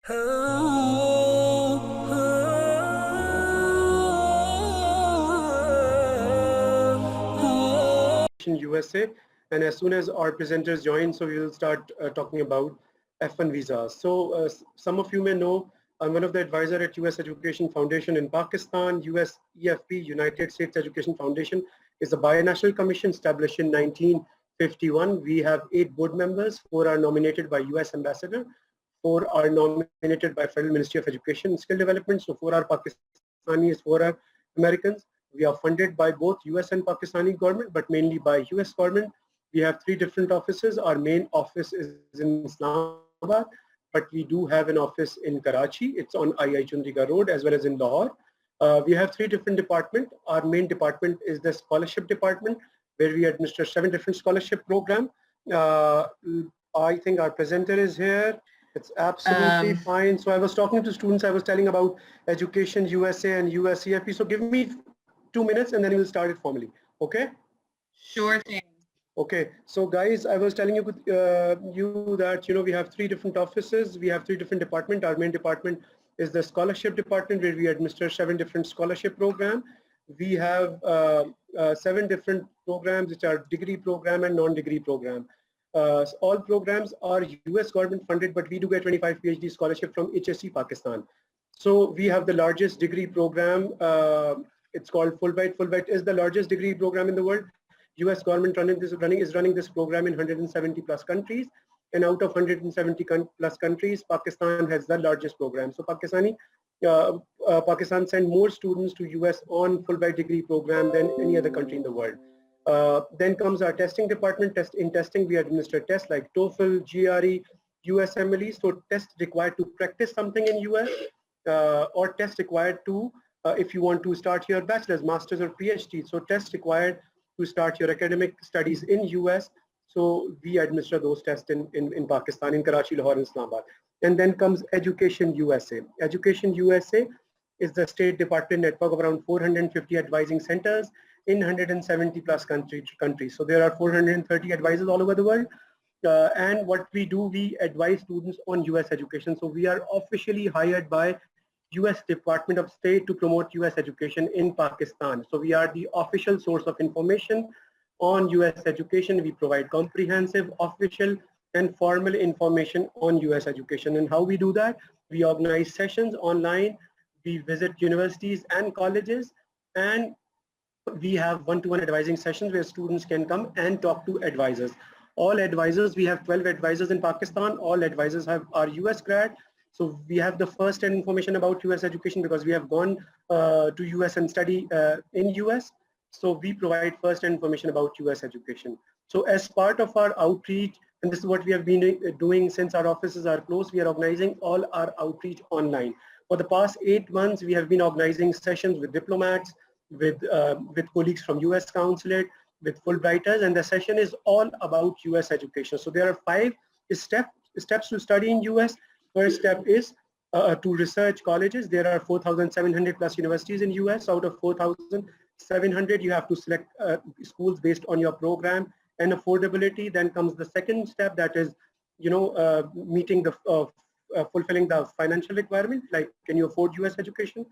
USA, and as soon as our presenters join, so we will start talking about F1 visas. So some of you may know I'm one of the advisors at US Education Foundation in Pakistan. US EFP, United States Education Foundation, is a binational commission established in 1951. We have 8 board members. 4 are nominated by US Ambassador. 4 are nominated by Federal Ministry of Education and Skill Development. So 4 are Pakistanis, 4 are Americans. We are funded by both US and Pakistani government, but mainly by US government. We have 3 different offices. Our main office is in Islamabad, but we do have an office in Karachi. It's on II Chandriga Road, as well as in Lahore. We have 3 different departments. Our main department is the scholarship department, where we administer 7 different scholarship programs. I think our presenter is here. It's absolutely fine. So I was talking to students, I was telling about Education USA and USEFP. So give me 2 minutes and then we'll start it formally. Okay? Sure thing. Okay. So guys, I was telling you that, we have 3 different offices. We have 3 different departments. Our main department is the scholarship department, where we administer 7 different scholarship programs. We have 7 different programs, which are degree program and non-degree program. All programs are US government funded, but we do get 25 PhD scholarship from HSC Pakistan. So we have the largest degree program. It's called Fulbright. Fulbright is the largest degree program in the world. US government is running this program in 170 plus countries. And out of 170 plus countries, Pakistan has the largest program. So Pakistan sent more students to US on Fulbright degree program than any other country in the world. Then comes our testing department. In testing, we administer tests like TOEFL, GRE, USMLE. So tests required to practice something in US, or tests required to, if you want to start your bachelor's, master's, or PhD. So tests required to start your academic studies in US. So we administer those tests in Pakistan, in Karachi, Lahore, and Islamabad. And then comes Education USA. Education USA is the state department network of around 450 advising centers in 170 plus countries. So there are 430 advisors all over the world. And what we do, we advise students on US education. So we are officially hired by US Department of State to promote US education in Pakistan. So we are the official source of information on US education. We provide comprehensive, official, and formal information on US education. And how we do that? We organize sessions online. We visit universities and colleges, and we have one-to-one advising sessions where students can come and talk to advisors. All advisors, we have 12 advisors in Pakistan. All advisors are US grad. So we have the first-hand information about US education because we have gone to US and study in US. So we provide first-hand information about US education. So as part of our outreach, and this is what we have been doing since our offices are closed, we are organizing all our outreach online. For the past 8 months, we have been organizing sessions with diplomats, with colleagues from US consulate, with Fulbrighters, and the session is all about US education. So there are 5 steps to study in US. First step is to research colleges. There are 4,700 plus universities in US. Out of 4,700, you have to select schools based on your program and affordability. Then comes the second step, that is, meeting the fulfilling the financial requirement, like can you afford US education.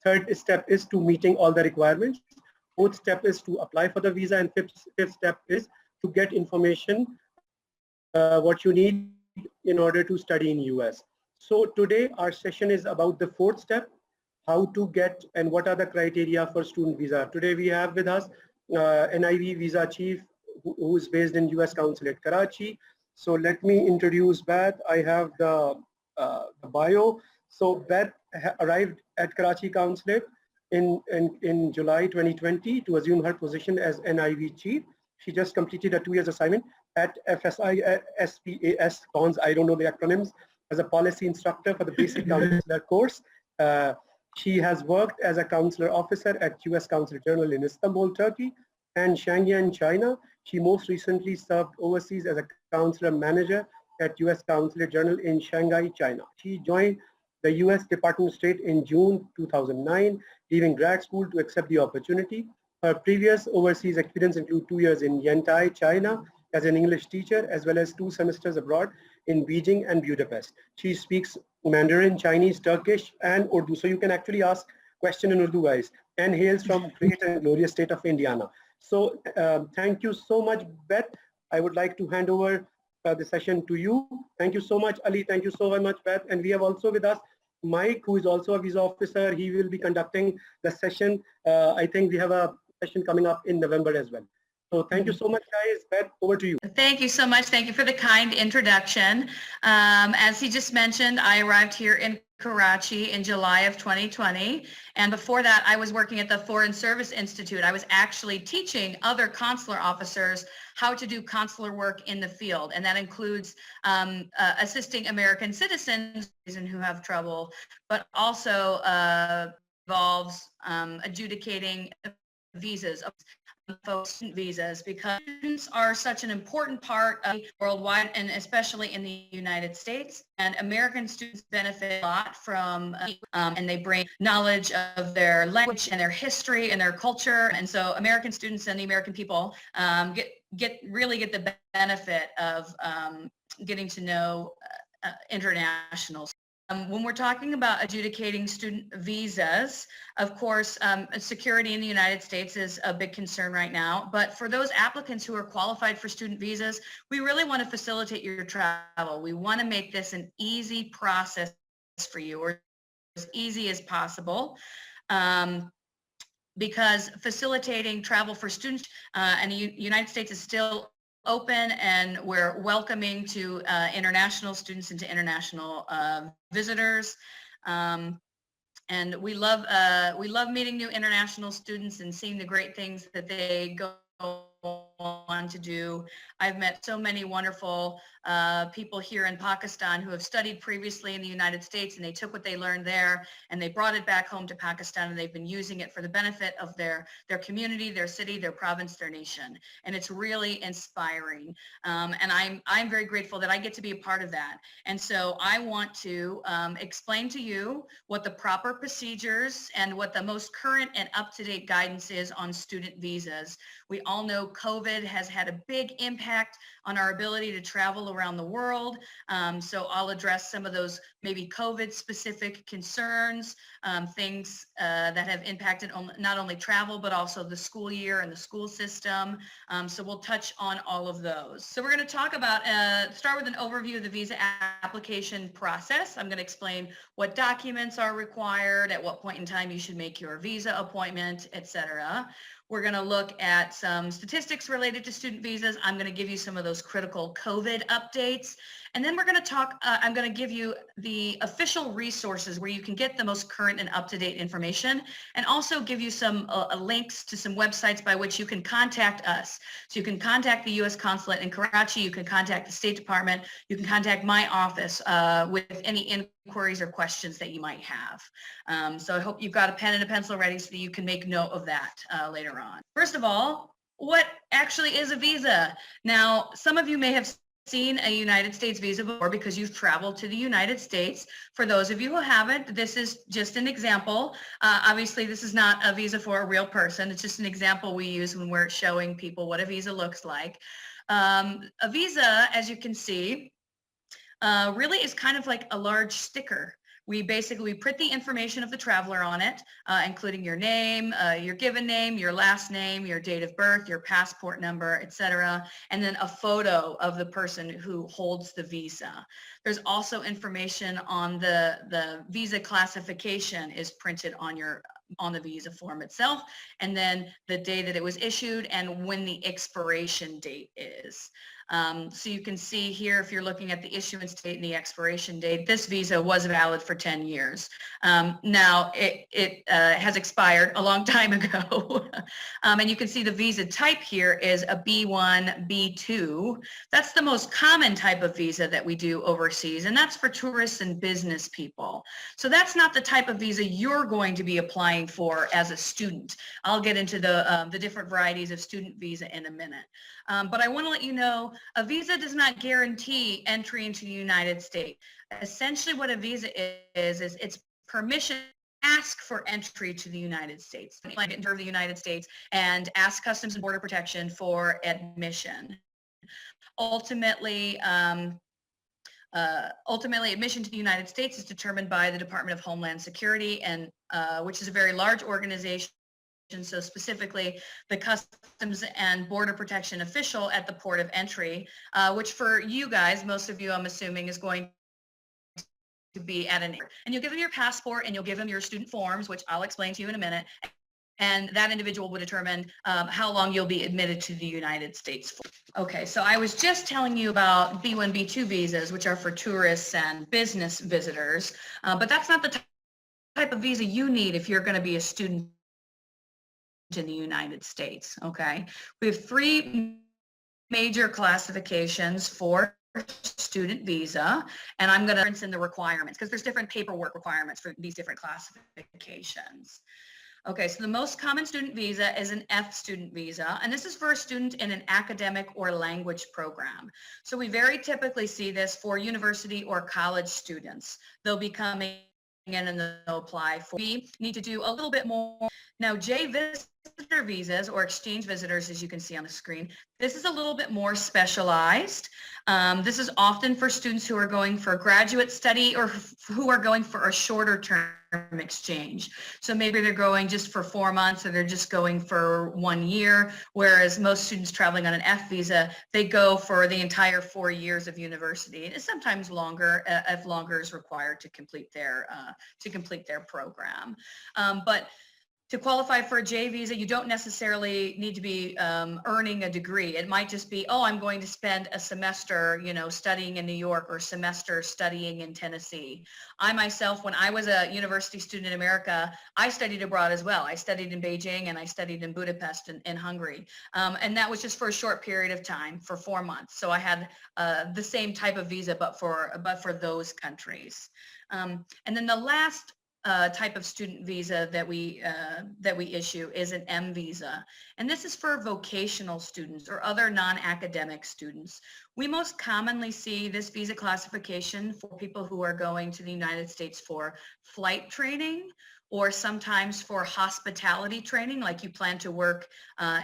Third step is to meeting all the requirements. Fourth step is to apply for the visa, and fifth step is to get information what you need in order to study in US. So today our session is about the 4th step, how to get and what are the criteria for student visa. Today we have with us NIV visa chief who is based in US Consulate Karachi. So let me introduce Beth. I have the bio. So Beth arrived at Karachi Consulate in July 2020 to assume her position as NIV chief. She just completed a 2 years assignment at FSI SPAS cons, I don't know the acronyms, as a policy instructor for the basic counselor course. She has worked as a counselor officer at US Consulate General in Istanbul, Turkey, and Shanghai, China. She most recently served overseas as a counselor manager at US Consulate General in Shanghai, China. She joined the US Department of State in June 2009, leaving grad school to accept the opportunity. Her previous overseas experience include 2 years in Yantai, China, as an English teacher, as well as 2 semesters abroad in Beijing and Budapest. She speaks Mandarin, Chinese, Turkish, and Urdu. So you can actually ask question in Urdu, guys, and hails from great and glorious state of Indiana. So thank you so much, Beth. I would like to hand over the session to you. Thank you so much, Ali. Thank you so much, Beth. And we have also with us Mike, who is also a visa officer. He will be conducting the session. I think we have a session coming up in November as well. So thank you so much, guys. Beth, over to you. Thank you so much. Thank you for the kind introduction. As he just mentioned, I arrived here in Karachi in July of 2020. And before that, I was working at the Foreign Service Institute. I was actually teaching other consular officers how to do consular work in the field. And that includes assisting American citizens who have trouble, but also involves adjudicating visas, student visas, because students are such an important part of worldwide and especially in the United States. And American students benefit a lot from, and they bring knowledge of their language and their history and their culture. And so American students and the American people really get the benefit of getting to know internationals. When we're talking about adjudicating student visas, of course, security in the United States is a big concern right now. But for those applicants who are qualified for student visas, we really want to facilitate your travel. We want to make this an easy process for you, or as easy as possible. Because facilitating travel for students and the United States is still open, and we're welcoming to international students and to international visitors. And we love meeting new international students and seeing the great things that they go on to do. I've met so many wonderful people here in Pakistan who have studied previously in the United States, and they took what they learned there and they brought it back home to Pakistan, and they've been using it for the benefit of their community, their city, their province, their nation. And it's really inspiring. And I'm very grateful that I get to be a part of that. And so I want to explain to you what the proper procedures and what the most current and up-to-date guidance is on student visas. We all know COVID has had a big impact on our ability to travel around the world. So I'll address some of those maybe COVID specific concerns, things that have impacted not only travel, but also the school year and the school system. So we'll touch on all of those. So we're going to talk about, start with an overview of the visa application process. I'm going to explain what documents are required, at what point in time you should make your visa appointment, etc. We're going to look at some statistics related to student visas. I'm going to give you some of those critical COVID updates. And then we're going to talk, I'm going to give you the official resources where you can get the most current and up-to-date information, and also give you some links to some websites by which you can contact us. So you can contact the U.S. Consulate in Karachi, you can contact the State Department, you can contact my office with any inquiries or questions that you might have. So I hope you've got a pen and a pencil ready so that you can make note of that later on. First of all, what actually is a visa? Now, some of you may have seen a United States visa before because you've traveled to the United States. For those of you who haven't, this is just an example. Obviously, this is not a visa for a real person. It's just an example we use when we're showing people what a visa looks like. A visa, as you can see, really is kind of like a large sticker. We basically print the information of the traveler on it, including your name, your given name, your last name, your date of birth, your passport number, etc., and then a photo of the person who holds the visa. There's also information on the visa classification is printed on the visa form itself, and then the day that it was issued and when the expiration date is. So you can see here, if you're looking at the issuance date and the expiration date, this visa was valid for 10 years. Now it has expired a long time ago. And you can see the visa type here is a B1, B2. That's the most common type of visa that we do overseas, and that's for tourists and business people. So that's not the type of visa you're going to be applying for as a student. I'll get into the different varieties of student visa in a minute. But I want to let you know, a visa does not guarantee entry into the United States. Essentially what a visa is it's permission to ask for entry to the United States. Enter the United States and ask Customs and Border Protection for admission. Ultimately, Ultimately, admission to the United States is determined by the Department of Homeland Security, and which is a very large organization. So specifically, the Customs and Border Protection official at the port of entry, which for you guys, most of you, I'm assuming, is going to be at an, and you'll give them your passport and you'll give them your student forms, which I'll explain to you in a minute. And that individual will determine how long you'll be admitted to the United States for. Okay, so I was just telling you about B1, B2 visas, which are for tourists and business visitors, but that's not the type of visa you need if you're going to be a student in the United States, okay? We have three major classifications for student visa, and I'm going to reference in the requirements because there's different paperwork requirements for these different classifications. Okay, so the most common student visa is an F student visa, and this is for a student in an academic or language program. So we very typically see this for university or college students. They'll be coming in and they'll apply for. We need to do a little bit more. Now, J visitor visas or exchange visitors, as you can see on the screen, this is a little bit more specialized. This is often for students who are going for graduate study or who are going for a shorter term exchange. So maybe they're going just for 4 months or they're just going for 1 year, whereas most students traveling on an F visa, they go for the entire 4 years of university. And it's sometimes longer if longer is required to complete their program. But to qualify for a J visa, you don't necessarily need to be earning a degree. It might just be, oh, I'm going to spend a semester, studying in New York or semester studying in Tennessee. I myself, when I was a university student in America, I studied abroad as well. I studied in Beijing and I studied in Budapest in Hungary. And that was just for a short period of time, for 4 months. So I had the same type of visa, but for those countries. And then the last type of student visa that we issue is an M visa, and this is for vocational students or other non-academic students. We most commonly see this visa classification for people who are going to the United States for flight training, or sometimes for hospitality training, like you plan to work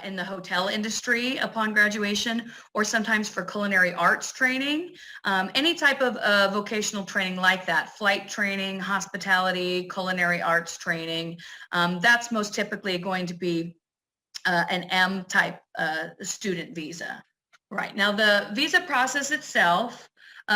in the hotel industry upon graduation, or sometimes for culinary arts training. Any type of vocational training like that, flight training, hospitality, culinary arts training, that's most typically going to be an M type student visa. Right, now the visa process itself,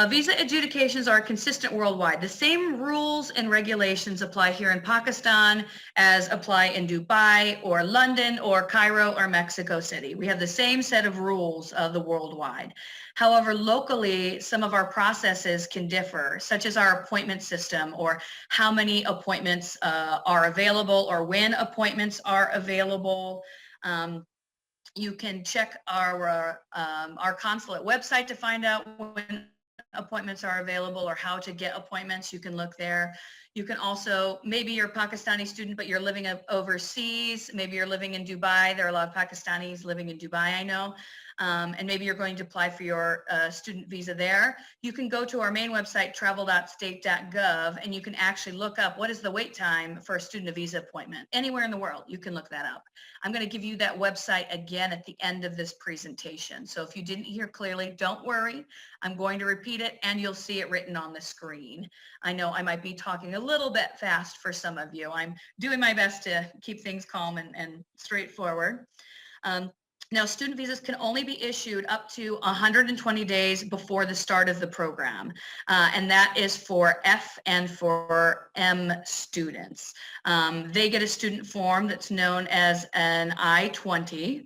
visa adjudications are consistent worldwide. The same rules and regulations apply here in Pakistan as apply in Dubai or London or Cairo or Mexico City. We have the same set of rules the worldwide. However, locally, some of our processes can differ, such as our appointment system or how many appointments are available or when appointments are available. You can check our consulate website to find out when appointments are available or how to get appointments. You can look there. You can also, maybe you're a Pakistani student, but you're living overseas. Maybe you're living in Dubai. There are a lot of Pakistanis living in Dubai, I know. And maybe you're going to apply for your student visa there. You can go to our main website, travel.state.gov, and you can actually look up what is the wait time for a student visa appointment. Anywhere in the world, you can look that up. I'm going to give you that website again at the end of this presentation. So if you didn't hear clearly, don't worry. I'm going to repeat it and you'll see it written on the screen. I know I might be talking a little bit fast for some of you. I'm doing my best to keep things calm and straightforward. Now, student visas can only be issued up to 120 days before the start of the program, and that is for F and for M students. They get a student form that's known as an I-20,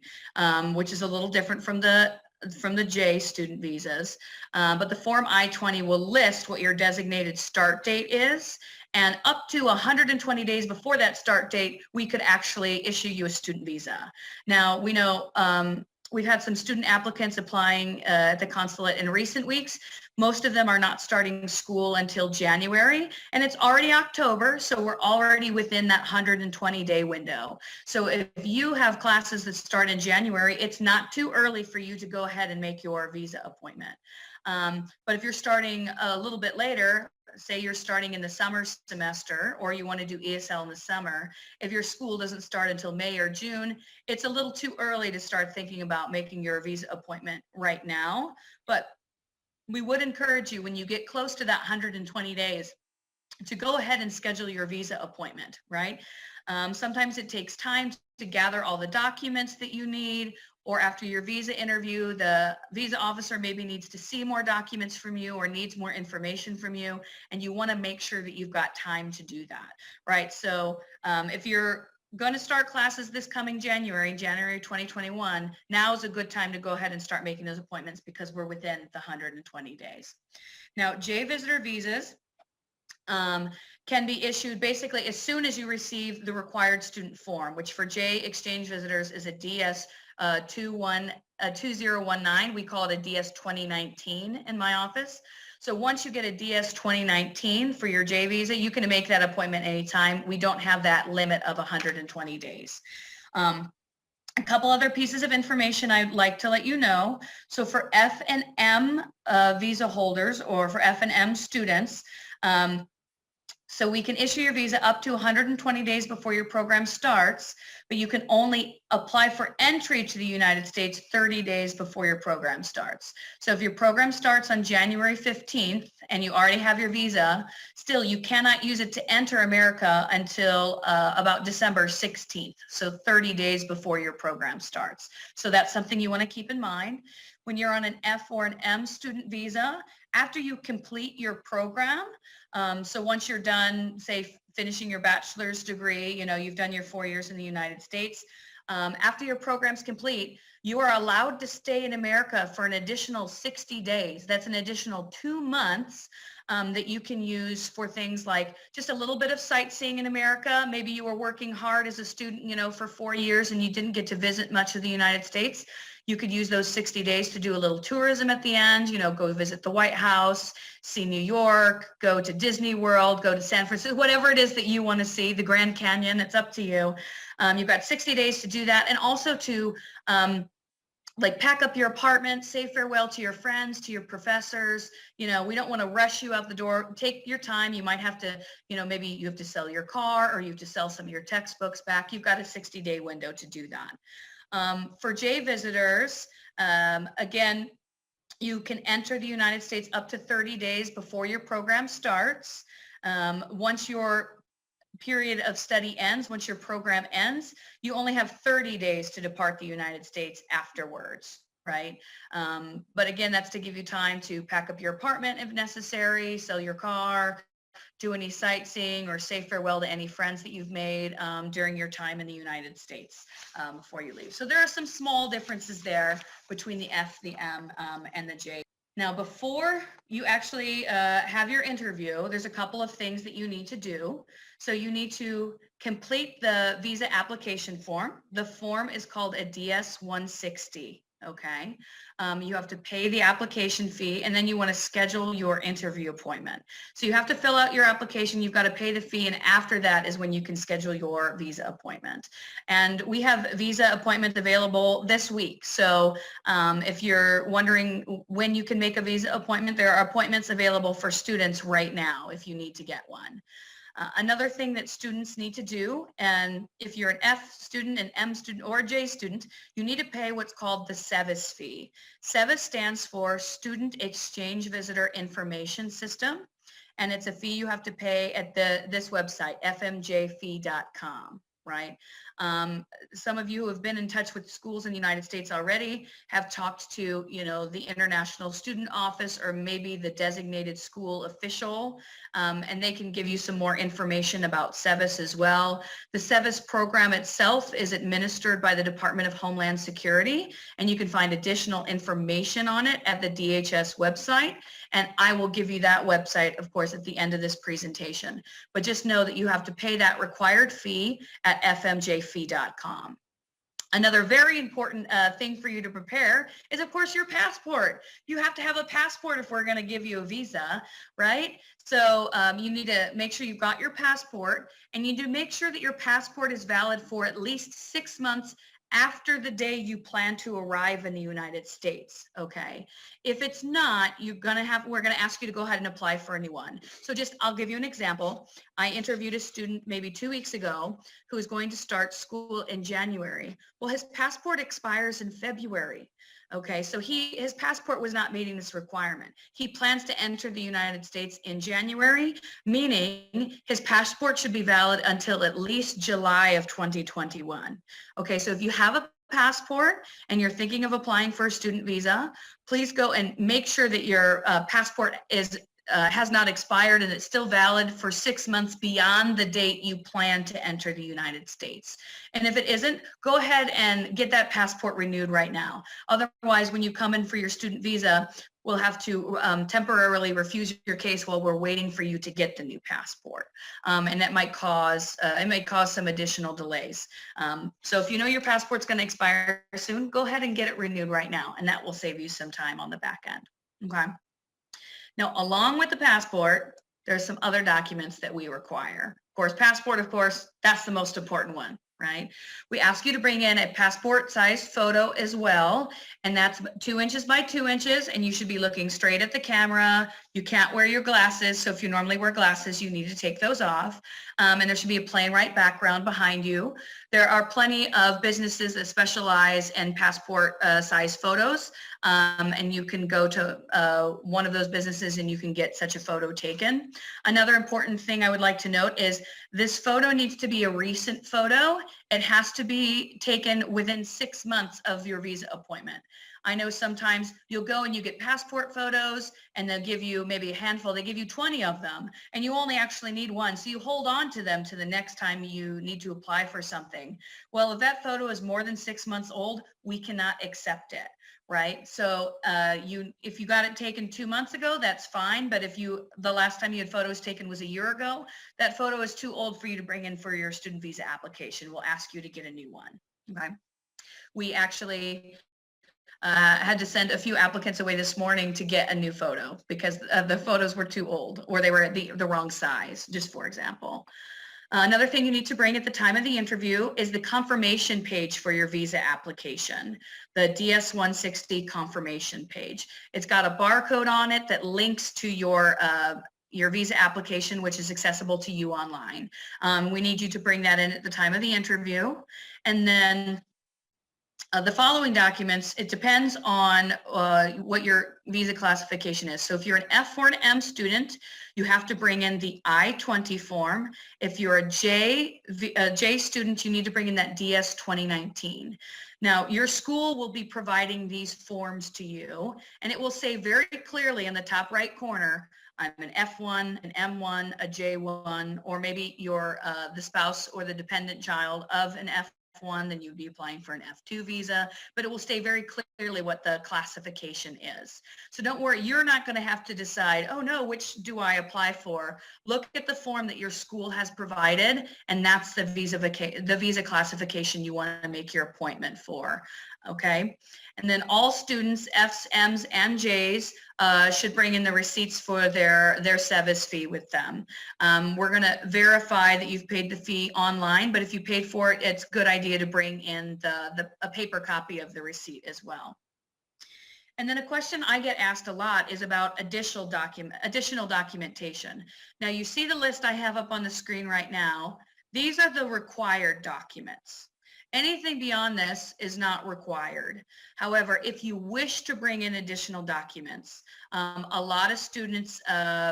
which is a little different from the J student visas, but the form I-20 will list what your designated start date is, and up to 120 days before that start date, we could actually issue you a student visa. Now, we know we've had some student applicants applying at the consulate in recent weeks. Most of them are not starting school until January, and it's already October, so we're already within that 120-day window. So if you have classes that start in January, it's not too early for you to go ahead and make your visa appointment. But if you're starting a little bit later, say you're starting in the summer semester or you want to do ESL in the summer, if your school doesn't start until May or June, it's a little too early to start thinking about making your visa appointment right now. But we would encourage you when you get close to that 120 days to go ahead and schedule your visa appointment, right? Sometimes it takes time to gather all the documents that you need, or after your visa interview, the visa officer maybe needs to see more documents from you or needs more information from you, and you want to make sure that you've got time to do that, right? So if you're going to start classes this coming January 2021, now is a good time to go ahead and start making those appointments because we're within the 120 days. Now, J visitor visas can be issued basically as soon as you receive the required student form, which for J exchange visitors is a DS 2019. We call it a DS 2019 in my office. So once you get a DS 2019 for your J visa, you can make that appointment anytime. We don't have that limit of 120 days. A couple other pieces of information I'd like to let you know. So for F and M visa holders, or for F and M students, so we can issue your visa up to 120 days before your program starts, but you can only apply for entry to the United States 30 days before your program starts. So if your program starts on January 15th and you already have your visa, still you cannot use it to enter America until about December 16th, so 30 days before your program starts. So that's something you want to keep in mind. When you're on an F or an M student visa, after you complete your program, so once you're done, say, finishing your bachelor's degree, you know, you've done your 4 years in the United States, after your program's complete, you are allowed to stay in America for an additional 60 days. That's an additional 2 months that you can use for things like just a little bit of sightseeing in America. Maybe you were working hard as a student, you know, for 4 years and you didn't get to visit much of the United States. You could use those 60 days to do a little tourism at the end, you know, go visit the White House, see New York, go to Disney World, go to San Francisco, whatever it is that you want to see, the Grand Canyon, it's up to you. You've got 60 days to do that, and also to like pack up your apartment, say farewell to your friends, to your professors. You know, we don't want to rush you out the door. Take your time. You might have to, you know, maybe you have to sell your car or you have to sell some of your textbooks back. You've got a 60-day window to do that. For J visitors, again, you can enter the United States up to 30 days before your program starts. Once your period of study ends, once your program ends, you only have 30 days to depart the United States afterwards, right? But again, that's to give you time to pack up your apartment if necessary, sell your car, do any sightseeing, or say farewell to any friends that you've made during your time in the United States before you leave. So there are some small differences there between the F, the M, and the J. Now, before you actually have your interview, there's a couple of things that you need to do. So you need to complete the visa application form. The form is called a DS-160. Okay, you have to pay the application fee, and then you want to schedule your interview appointment. So you have to fill out your application, you've got to pay the fee, and after that is when you can schedule your visa appointment. And we have visa appointments available this week. So if you're wondering when you can make a visa appointment, there are appointments available for students right now if you need to get one. Another thing that students need to do, and if you're an F student, an M student, or a J student, you need to pay what's called the SEVIS fee. SEVIS stands for Student Exchange Visitor Information System, and it's a fee you have to pay at this website, fmjfee.com. Right? Some of you who have been in touch with schools in the United States already have talked to, you know, the International Student Office or maybe the designated school official, and they can give you some more information about SEVIS as well. The SEVIS program itself is administered by the Department of Homeland Security, and you can find additional information on it at the DHS website. And I will give you that website, of course, at the end of this presentation. But just know that you have to pay that required fee at fmjfee.com. Another very important thing for you to prepare is, of course, your passport. You have to have a passport if we're going to give you a visa, right? So you need to make sure you've got your passport, and you need to make sure that your passport is valid for at least 6 months after the day you plan to arrive in the United States, okay? If it's not, we're gonna ask you to go ahead and apply for a new one. So I'll give you an example. I interviewed a student maybe 2 weeks ago who is going to start school in January. Well, his passport expires in February. Okay, so his passport was not meeting this requirement. He plans to enter the United States in January, meaning his passport should be valid until at least July of 2021. Okay, so if you have a passport and you're thinking of applying for a student visa, please go and make sure that your passport has not expired and it's still valid for 6 months beyond the date you plan to enter the United States. And if it isn't, go ahead and get that passport renewed right now. Otherwise, when you come in for your student visa, we'll have to temporarily refuse your case while we're waiting for you to get the new passport. And that might cause, some additional delays. So if you know your passport's going to expire soon, go ahead and get it renewed right now, and that will save you some time on the back end. Okay. Now, along with the passport, there's some other documents that we require. Of course, passport, that's the most important one, right? We ask you to bring in a passport-sized photo as well, and that's 2 inches by 2 inches, and you should be looking straight at the camera. You can't wear your glasses, so if you normally wear glasses, you need to take those off, and there should be a plain white background behind you. There are plenty of businesses that specialize in passport-sized photos, and you can go to one of those businesses and you can get such a photo taken. Another important thing I would like to note is this photo needs to be a recent photo. It has to be taken within 6 months of your visa appointment. I know sometimes you'll go and you get passport photos and they'll give you maybe a handful, they give you 20 of them and you only actually need one. So you hold on to them to the next time you need to apply for something. Well, if that photo is more than 6 months old, we cannot accept it. Right? So if you got it taken 2 months ago, that's fine. But if the last time you had photos taken was a year ago, that photo is too old for you to bring in for your student visa application. We'll ask you to get a new one. Okay. We actually had to send a few applicants away this morning to get a new photo because the photos were too old or they were the wrong size, just for example. Another thing you need to bring at the time of the interview is the confirmation page for your visa application, the DS-160 confirmation page. It's got a barcode on it that links to your visa application, which is accessible to you online. We need you to bring that in at the time of the interview. And then the following documents, it depends on what your visa classification is. So if you're an F4M student, you have to bring in the I-20 form. If you're a J student, you need to bring in that DS 2019. Now, your school will be providing these forms to you, and it will say very clearly in the top right corner, I'm an F1, an M1, a J1, or maybe you're the spouse or the dependent child of an F1, then you'd be applying for an F2 visa, but it will state very clearly what the classification is. So don't worry, you're not going to have to decide, oh no, which do I apply for? Look at the form that your school has provided, and that's the visa classification you want to make your appointment for. Okay, and then all students, Fs, Ms, and Js, should bring in the receipts for their SEVIS fee with them. We're going to verify that you've paid the fee online, but if you paid for it, it's a good idea to bring in a paper copy of the receipt as well. And then a question I get asked a lot is about additional documentation. Now you see the list I have up on the screen right now. These are the required documents. Anything beyond this is not required. However, if you wish to bring in additional documents, a lot of students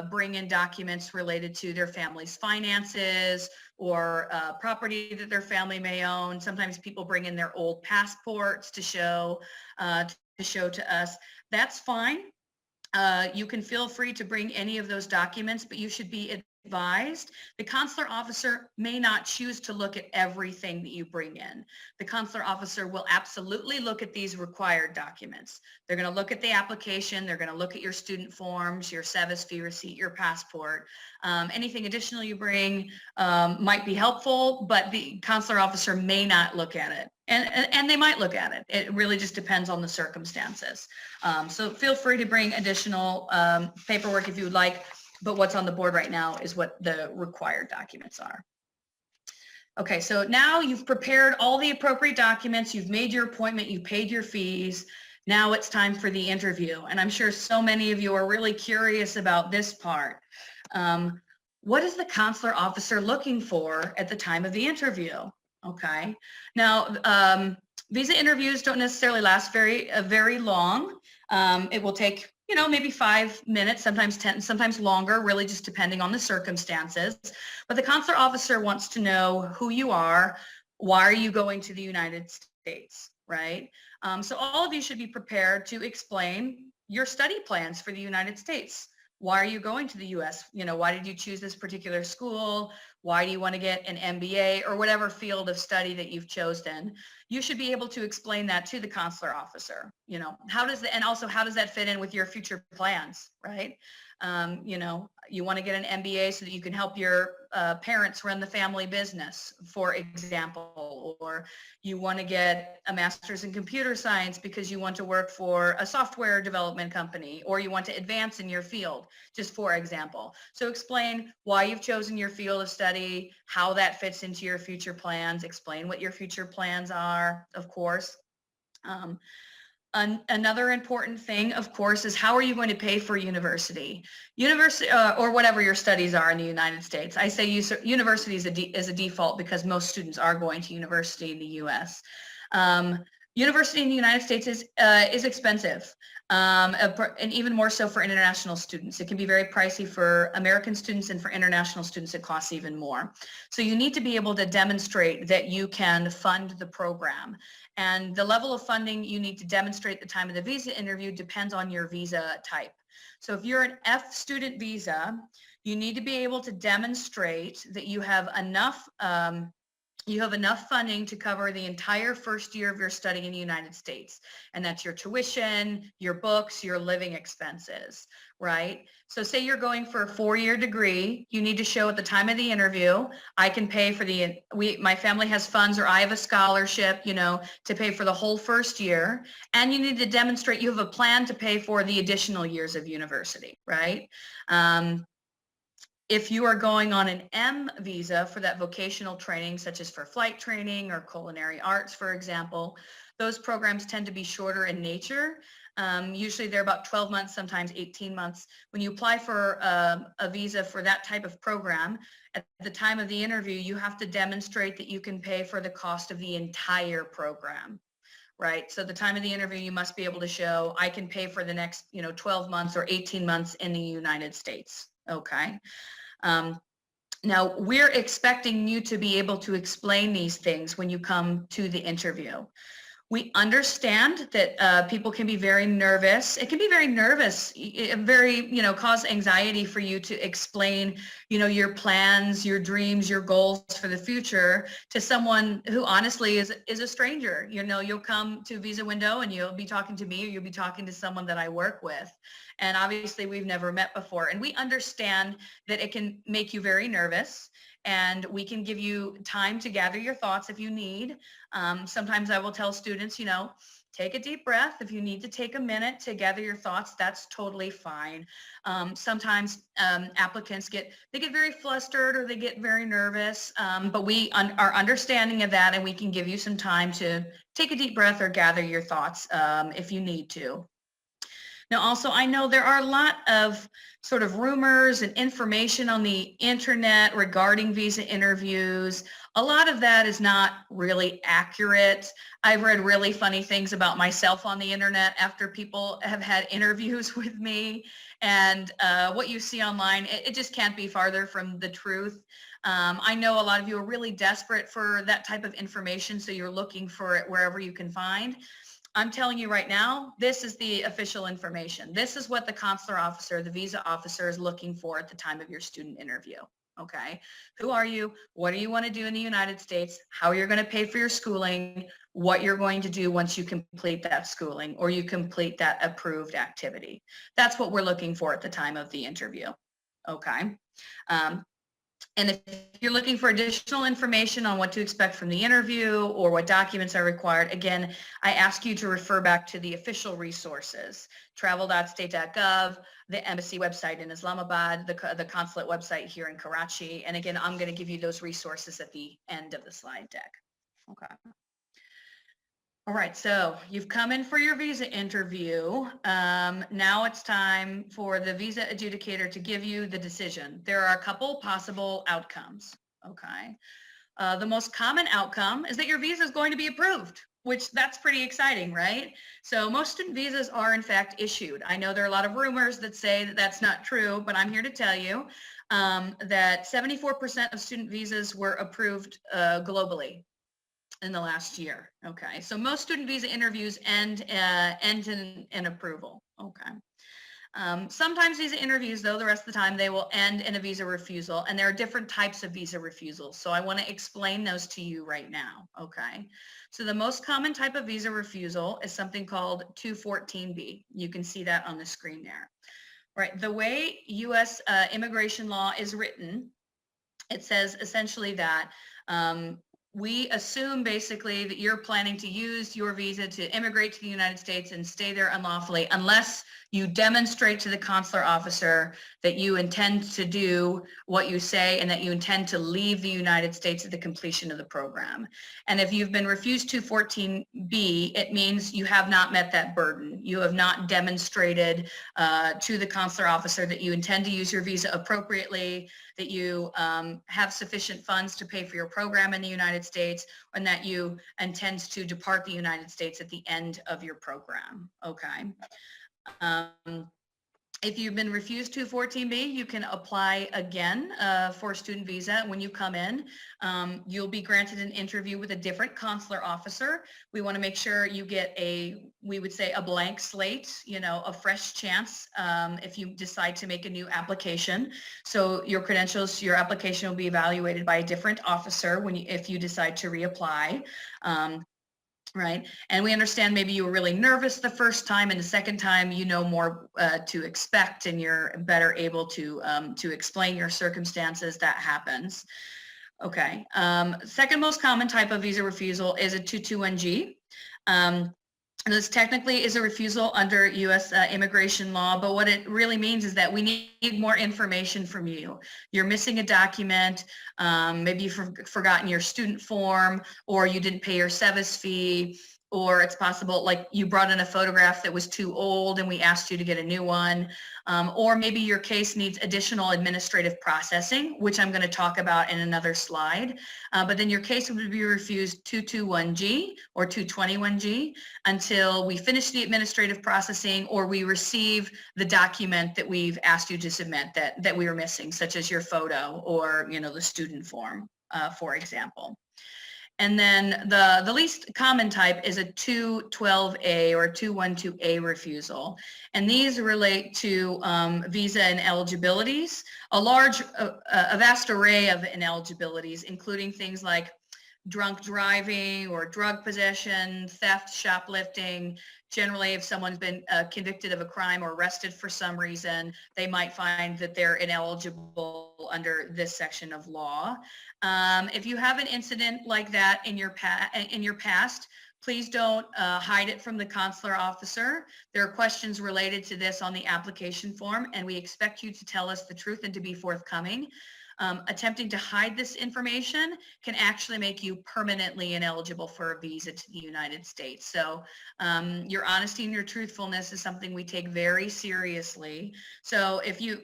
bring in documents related to their family's finances or property that their family may own. Sometimes people bring in their old passports to show to us. That's fine. You can feel free to bring any of those documents, but you should be advised the consular officer may not choose to look at everything that you bring in. The consular officer will absolutely look at these required documents. They're going to look at the application, they're going to look at your student forms, your SEVIS fee receipt, your passport. Anything additional you bring might be helpful, but the consular officer may not look at it. And they might look at it. It really just depends on the circumstances. So feel free to bring additional paperwork if you would like, but what's on the board right now is what the required documents are. Okay, so now you've prepared all the appropriate documents, you've made your appointment, you paid your fees. Now it's time for the interview. And I'm sure so many of you are really curious about this part. What is the consular officer looking for at the time of the interview? Okay, now Visa interviews don't necessarily last very long. It will take, maybe 5 minutes, sometimes 10, sometimes longer, really just depending on the circumstances. But the consular officer wants to know who you are, why are you going to the United States, right? So all of you should be prepared to explain your study plans for the United States. Why are you going to the US? Why did you choose this particular school? Why do you want to get an MBA or whatever field of study that you've chosen? You should be able to explain that to the consular officer. And also how does that fit in with your future plans, right? You want to get an MBA so that you can help your parents run the family business, for example, or you want to get a master's in computer science because you want to work for a software development company, or you want to advance in your field, just for example. So explain why you've chosen your field of study, how that fits into your future plans, explain what your future plans are, of course. Another important thing, of course, is how are you going to pay for university? Or whatever your studies are in the United States. I say university is a default because most students are going to university in the U.S. University in the United States is expensive, and even more so for international students. It can be very pricey for American students, and for international students, it costs even more. So you need to be able to demonstrate that you can fund the program. And the level of funding you need to demonstrate at the time of the visa interview depends on your visa type. So if you're an F student visa, you need to be able to demonstrate that you have enough funding to cover the entire first year of your study in the United States. And that's your tuition, your books, your living expenses, right? So say you're going for a 4-year degree, you need to show at the time of the interview, I can pay for my family has funds, or I have a scholarship, to pay for the whole first year. And you need to demonstrate you have a plan to pay for the additional years of university, right? If you are going on an M visa for that vocational training, such as for flight training or culinary arts, for example, those programs tend to be shorter in nature. Usually they're about 12 months, sometimes 18 months. When you apply for a visa for that type of program, at the time of the interview, you have to demonstrate that you can pay for the cost of the entire program. Right. So the time of the interview, you must be able to show I can pay for the next, 12 months or 18 months in the United States. Okay. Now, we're expecting you to be able to explain these things when you come to the interview. We understand that people can be very nervous. It can be very nervous, cause anxiety for you to explain, your plans, your dreams, your goals for the future to someone who honestly is a stranger. You'll come to Visa Window and you'll be talking to me, or you'll be talking to someone that I work with. And obviously we've never met before. And we understand that it can make you very nervous. And we can give you time to gather your thoughts if you need. Sometimes I will tell students, take a deep breath. If you need to take a minute to gather your thoughts, that's totally fine. Sometimes applicants get very flustered, or they get very nervous, but we are understanding of that, and we can give you some time to take a deep breath or gather your thoughts if you need to. Now, also, I know there are a lot of sort of rumors and information on the internet regarding visa interviews. A lot of that is not really accurate. I've read really funny things about myself on the internet after people have had interviews with me. And what you see online, it just can't be farther from the truth. I know a lot of you are really desperate for that type of information, so you're looking for it wherever you can find. I'm telling you right now, this is the official information. This is what the consular officer, the visa officer, is looking for at the time of your student interview. Okay. Who are you? What do you want to do in the United States? How you're going to pay for your schooling? What you're going to do once you complete that schooling or you complete that approved activity. That's what we're looking for at the time of the interview. Okay. And if you're looking for additional information on what to expect from the interview or what documents are required, again, I ask you to refer back to the official resources, travel.state.gov, the embassy website in Islamabad, the consulate website here in Karachi. And again, I'm going to give you those resources at the end of the slide deck. Okay. All right, so you've come in for your visa interview. Now it's time for the visa adjudicator to give you the decision. There are a couple possible outcomes, okay? The most common outcome is that your visa is going to be approved. which that's pretty exciting, right? So most student visas are in fact issued. I know there are a lot of rumors that say that that's not true, but I'm here to tell you that 74% of student visas were approved globally in the last year. Okay, so most student visa interviews end in approval. Okay. Sometimes visa interviews, though, the rest of the time, they will end in a visa refusal, and there are different types of visa refusals. So I want to explain those to you right now, okay? So the most common type of visa refusal is something called 214B. You can see that on the screen there. Right, the way U.S. Immigration law is written, it says essentially that we assume basically that you're planning to use your visa to immigrate to the United States and stay there unlawfully unless you demonstrate to the consular officer that you intend to do what you say and that you intend to leave the United States at the completion of the program. And if you've been refused 214B, it means you have not met that burden. You have not demonstrated to the consular officer that you intend to use your visa appropriately, that you have sufficient funds to pay for your program in the United States, and that you intend to depart the United States at the end of your program, okay? If you've been refused 214B, you can apply again for a student visa. When you come in, you'll be granted an interview with a different consular officer. We want to make sure you get we would say a blank slate, you know, a fresh chance if you decide to make a new application. So your credentials, your application will be evaluated by a different officer if you decide to reapply. Right. And we understand maybe you were really nervous the first time, and the second time you know more to expect and you're better able to explain your circumstances. That happens. Okay. Second most common type of visa refusal is a 221G. This technically is a refusal under U.S. Immigration law, but what it really means is that we need more information from you. You're missing a document, maybe you've forgotten your student form, or you didn't pay your SEVIS fee, or it's possible like you brought in a photograph that was too old and we asked you to get a new one, or maybe your case needs additional administrative processing, which I'm going to talk about in another slide, but then your case would be refused 221G or 221G until we finish the administrative processing or we receive the document that we've asked you to submit that we were missing, such as your photo or, you know, the student form, for example. And then the least common type is a 212A or 212A refusal. And these relate to visa ineligibilities, a vast array of ineligibilities, including things like drunk driving or drug possession, theft, shoplifting. Generally, if someone's been convicted of a crime or arrested for some reason, they might find that they're ineligible under this section of law. If you have an incident like that in your past, please don't hide it from the consular officer. There are questions related to this on the application form, and we expect you to tell us the truth and to be forthcoming. Attempting to hide this information can actually make you permanently ineligible for a visa to the United States. So your honesty and your truthfulness is something we take very seriously. So if you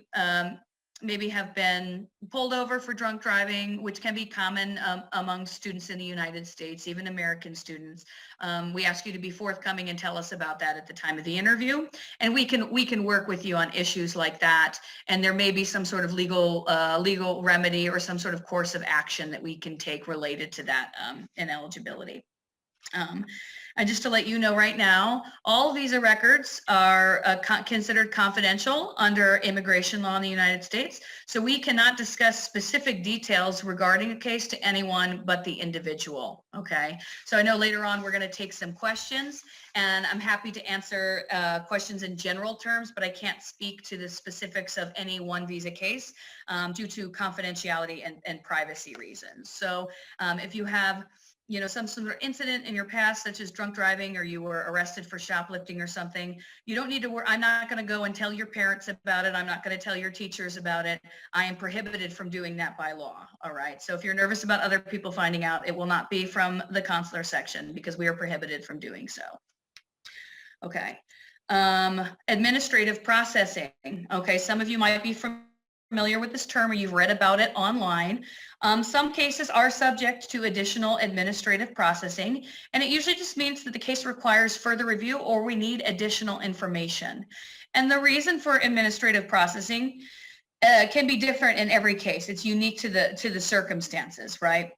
maybe have been pulled over for drunk driving, which can be common among students in the United States, even American students. We ask you to be forthcoming and tell us about that at the time of the interview. And we can work with you on issues like that. And there may be some sort of legal remedy or some sort of course of action that we can take related to that ineligibility. And just to let you know right now, all visa records are considered confidential under immigration law in the United States. So we cannot discuss specific details regarding a case to anyone but the individual, okay? So I know later on we're gonna take some questions, and I'm happy to answer questions in general terms, but I can't speak to the specifics of any one visa case due to confidentiality and privacy reasons. So if you have some sort of incident in your past, such as drunk driving, or you were arrested for shoplifting or something, you don't need to worry. I'm not going to go and tell your parents about it. I'm not going to tell your teachers about it. I am prohibited from doing that by law. All right. So if you're nervous about other people finding out, it will not be from the consular section because we are prohibited from doing so. Okay. Administrative processing. Okay. Some of you might be familiar with this term or you've read about it online. Some cases are subject to additional administrative processing, and it usually just means that the case requires further review or we need additional information. And the reason for administrative processing can be different in every case. It's unique to the circumstances, right?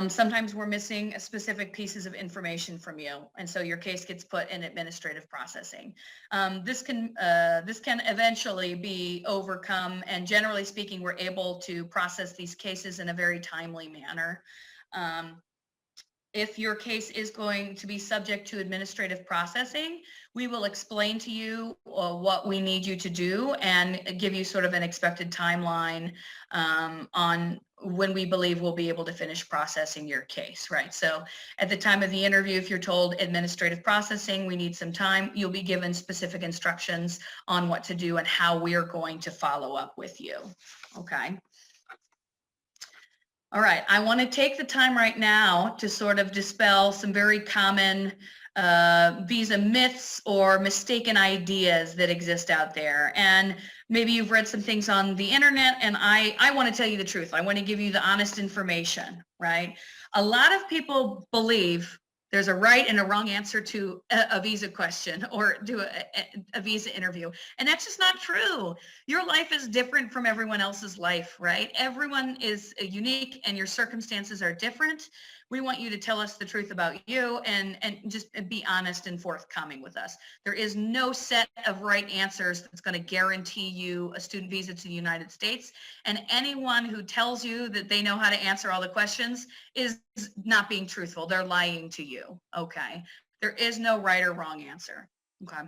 Sometimes we're missing specific pieces of information from you, and so your case gets put in administrative processing. This can eventually be overcome, and generally speaking, we're able to process these cases in a very timely manner. If your case is going to be subject to administrative processing, we will explain to you what we need you to do and give you sort of an expected timeline on when we believe we'll be able to finish processing your case, right? So at the time of the interview, if you're told administrative processing, we need some time, you'll be given specific instructions on what to do and how we are going to follow up with you, okay? All right, I want to take the time right now to sort of dispel some very common visa myths or mistaken ideas that exist out there. And maybe you've read some things on the internet, and I want to tell you the truth. I want to give you the honest information, right? A lot of people believe there's a right and a wrong answer to a visa question or do a visa interview. And that's just not true. Your life is different from everyone else's life, right? Everyone is unique and your circumstances are different. We want you to tell us the truth about you and just be honest and forthcoming with us. There is no set of right answers that's going to guarantee you a student visa to the United States. And anyone who tells you that they know how to answer all the questions is not being truthful. They're lying to you, okay? There is no right or wrong answer, okay?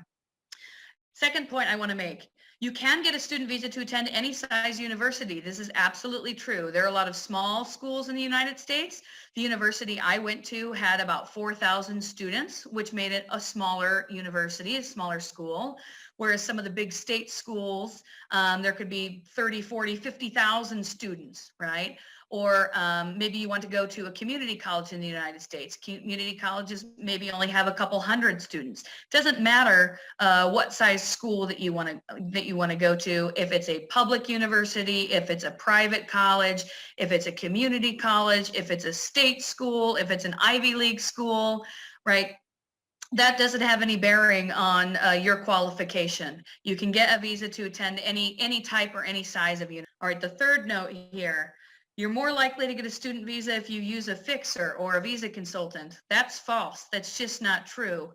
Second point I want to make. You can get a student visa to attend any size university. This is absolutely true. There are a lot of small schools in the United States. The university I went to had about 4,000 students, which made it a smaller university, a smaller school. Whereas some of the big state schools, there could be 30, 40, 50,000 students, right? Or maybe you want to go to a community college in the United States. Community colleges maybe only have a couple hundred students. Doesn't matter what size school that you want to go to. If it's a public university, if it's a private college, if it's a community college, if it's a state school, if it's an Ivy League school, right? That doesn't have any bearing on your qualification. You can get a visa to attend any type or any size of university. All right, the third note here. You're more likely to get a student visa if you use a fixer or a visa consultant. That's false. That's just not true.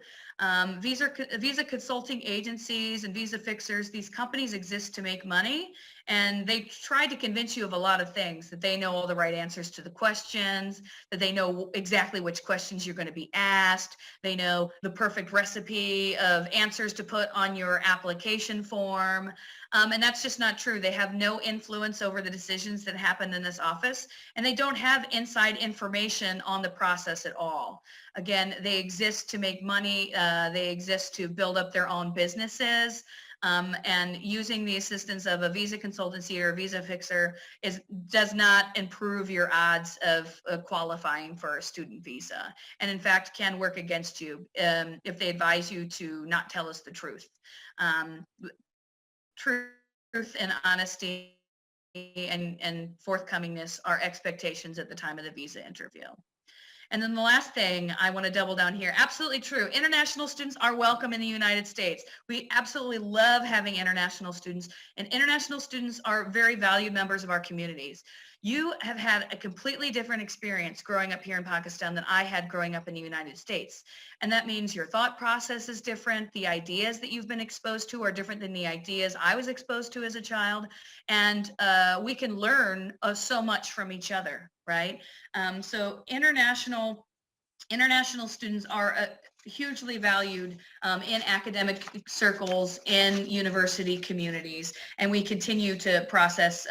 Visa consulting agencies and visa fixers, these companies exist to make money, and they try to convince you of a lot of things, that they know all the right answers to the questions, that they know exactly which questions you're going to be asked, they know the perfect recipe of answers to put on your application form. And that's just not true. They have no influence over the decisions that happen in this office, and they don't have inside information on the process at all. Again, they exist to make money. They exist to build up their own businesses. And using the assistance of a visa consultancy or a visa fixer does not improve your odds of qualifying for a student visa. And in fact, can work against you if they advise you to not tell us the truth. Truth and honesty and forthcomingness are expectations at the time of the visa interview. And then the last thing I want to double down here, absolutely true. International students are welcome in the United States. We absolutely love having international students, and international students are very valued members of our communities. You have had a completely different experience growing up here in Pakistan than I had growing up in the United States. And that means your thought process is different. The ideas that you've been exposed to are different than the ideas I was exposed to as a child. And we can learn so much from each other, right? So international students are hugely valued in academic circles, in university communities, and we continue to process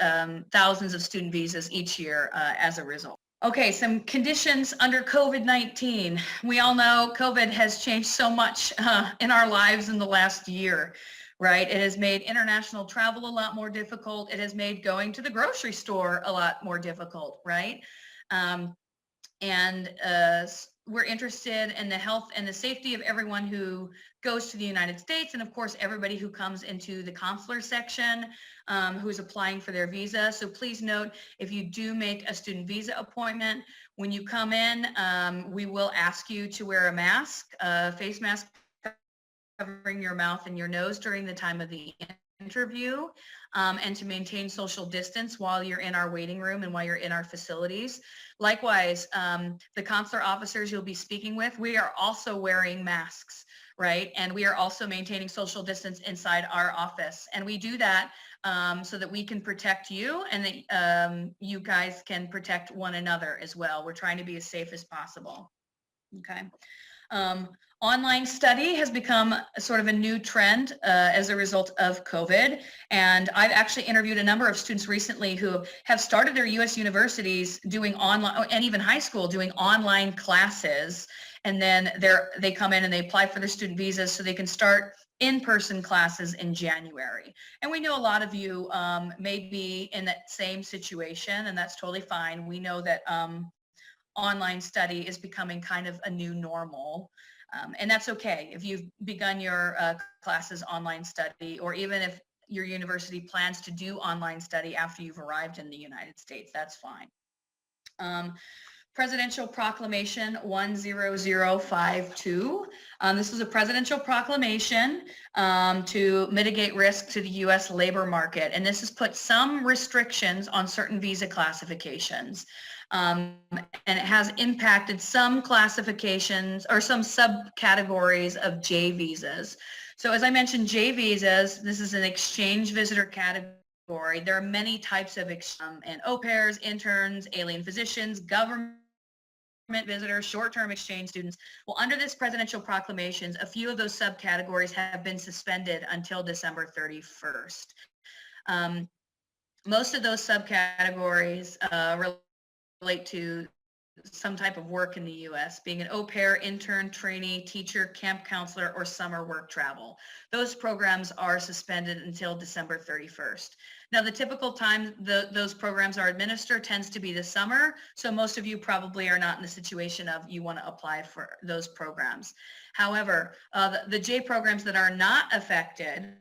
thousands of student visas each year as a result. Okay, some conditions under COVID-19. We all know COVID has changed so much in our lives in the last year, right? It has made international travel a lot more difficult. It has made going to the grocery store a lot more difficult, right? we're interested in the health and the safety of everyone who goes to the United States, and of course, everybody who comes into the consular section who's applying for their visa. So please note, if you do make a student visa appointment, when you come in, we will ask you to wear a mask, face mask covering your mouth and your nose during the time of the interview, and to maintain social distance while you're in our waiting room and while you're in our facilities. Likewise, the consular officers you'll be speaking with, we are also wearing masks, right? And we are also maintaining social distance inside our office. And we do that so that we can protect you and that you guys can protect one another as well. We're trying to be as safe as possible. Okay. Online study has become sort of a new trend as a result of COVID. And I've actually interviewed a number of students recently who have started their U.S. universities doing online, and even high school doing online classes. And then they come in and they apply for their student visas so they can start in-person classes in January. And we know a lot of you may be in that same situation, and that's totally fine. We know that online study is becoming kind of a new normal. And that's okay. If you've begun your classes online study, or even if your university plans to do online study after you've arrived in the United States, that's fine. Presidential Proclamation 10052. This is a presidential proclamation to mitigate risk to the U.S. labor market. And this has put some restrictions on certain visa classifications. And it has impacted some classifications or some subcategories of J visas. So as I mentioned, J visas, this is an exchange visitor category. There are many types of and au pairs, interns, alien physicians, government visitors, short-term exchange students. Well, under this presidential proclamations, a few of those subcategories have been suspended until December 31st. Most of those subcategories relate to some type of work in the U.S., being an au pair, intern, trainee, teacher, camp counselor, or summer work travel. Those programs are suspended until December 31st. Now, the typical time those programs are administered tends to be the summer, so most of you probably are not in the situation of you want to apply for those programs. However, the J programs that are not affected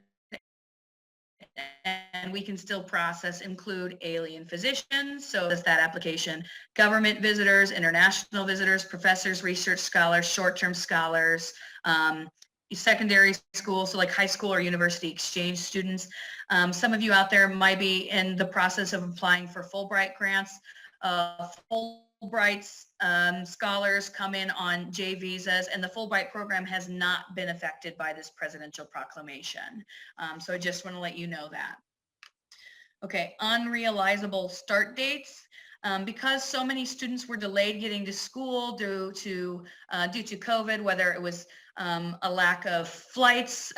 and we can still process include alien physicians, so that's that application, government visitors, international visitors, professors, research scholars, short-term scholars, secondary school, so like high school or university exchange students. Some of you out there might be in the process of applying for Fulbright grants. Fulbright scholars come in on J visas, and the Fulbright program has not been affected by this presidential proclamation. So I just want to let you know that. Okay, unrealizable start dates. Because so many students were delayed getting to school due to COVID, whether it was a lack of flights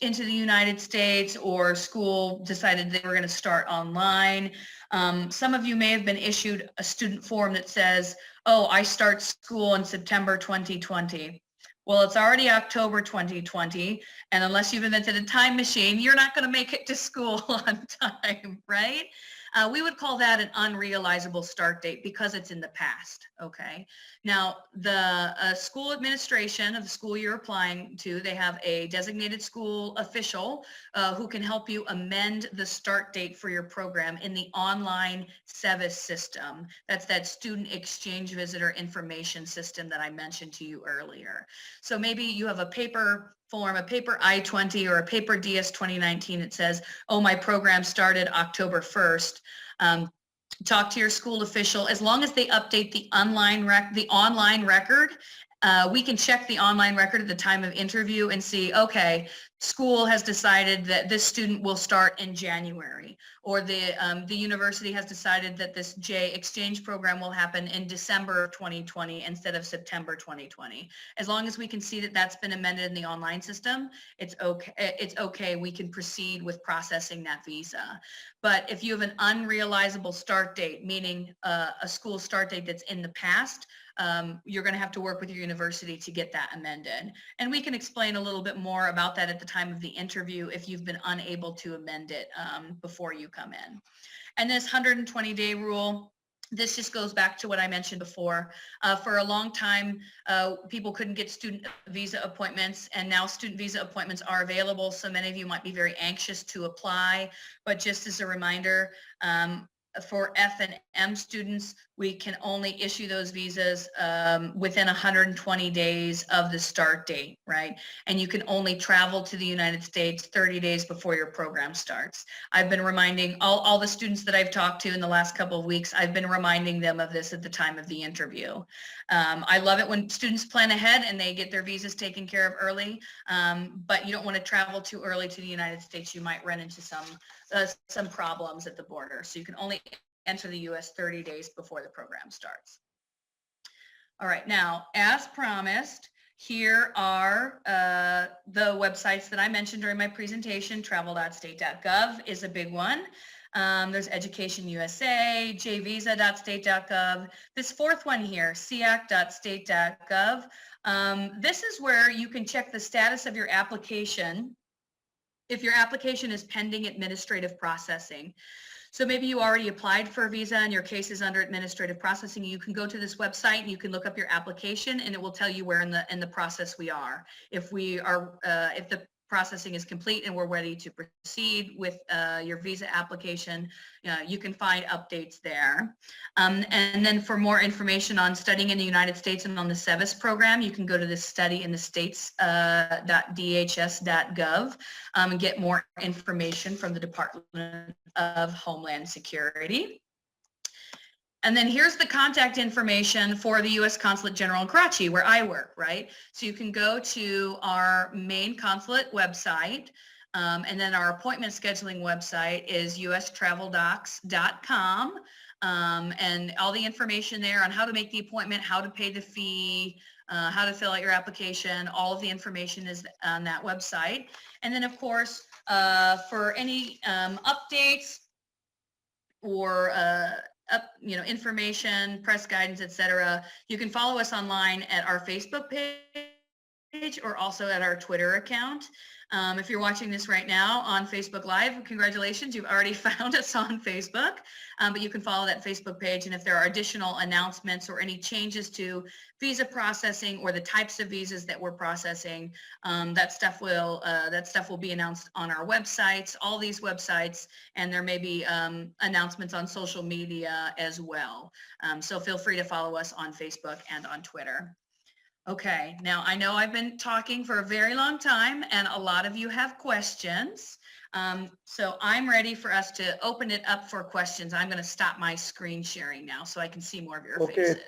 into the United States or school decided they were going to start online. Some of you may have been issued a student form that says, oh, I start school in September 2020. Well, it's already October 2020, and unless you've invented a time machine, you're not going to make it to school on time, right? We would call that an unrealizable start date because it's in the past, okay? Now, the school administration of the school you're applying to, they have a designated school official who can help you amend the start date for your program in the online SEVIS system. That's that student exchange visitor information system that I mentioned to you earlier. So maybe you have a paper form, a paper I-20 or a paper DS 2019 that says, oh, my program started October 1st. Talk to your school official. As long as they update the online record, we can check the online record at the time of interview and see, okay, school has decided that this student will start in January, or the university has decided that this J exchange program will happen in December of 2020 instead of September 2020. As long as we can see that that's been amended in the online system, it's okay. It's okay. We can proceed with processing that visa. But if you have an unrealizable start date, meaning a school start date that's in the past, you're going to have to work with your university to get that amended. And we can explain a little bit more about that at the time of the interview if you've been unable to amend it before you come in. And this 120-day rule, This just goes back to what I mentioned before. For a long time, people couldn't get student visa appointments, and now student visa appointments are available. So many of you might be very anxious to apply, but just as a reminder, for F and M students, we can only issue those visas within 120 days of the start date, right? And you can only travel to the United States 30 days before your program starts. I've been reminding all the students that I've talked to in the last couple of weeks, I've been reminding them of this at the time of the interview. I love it when students plan ahead and they get their visas taken care of early, but you don't want to travel too early to the United States. You might run into some problems at the border. So you can only enter the US 30 days before the program starts. All right, now, as promised, here are the websites that I mentioned during my presentation. Travel.state.gov is a big one. There's Education USA, jvisa.state.gov. This fourth one here, seac.state.gov. This is where you can check the status of your application if your application is pending administrative processing. So maybe you already applied for a visa and your case is under administrative processing. You can go to this website and you can look up your application and it will tell you where in the process we are. If the processing is complete and we're ready to proceed with your visa application, you can find updates there. And then for more information on studying in the United States and on the SEVIS program, you can go to the study in the states.dhs.gov and get more information from the Department of Homeland Security. And then here's the contact information for the U.S. Consulate General in Karachi, where I work, right? So you can go to our main consulate website, and then our appointment scheduling website is ustraveldocs.com, and all the information there on how to make the appointment, how to pay the fee, how to fill out your application, all of the information is on that website. And then, of course, for any updates or information, press guidance, etc., you can follow us online at our Facebook page or also at our Twitter account. If you're watching this right now on Facebook Live, congratulations, you've already found us on Facebook, but you can follow that Facebook page, and if there are additional announcements or any changes to visa processing or the types of visas that we're processing, that stuff will be announced on our websites, all these websites, and there may be announcements on social media as well. So feel free to follow us on Facebook and on Twitter. Okay, now I know I've been talking for a very long time and a lot of you have questions. So I'm ready for us to open it up for questions. I'm going to stop my screen sharing now so I can see more of your faces.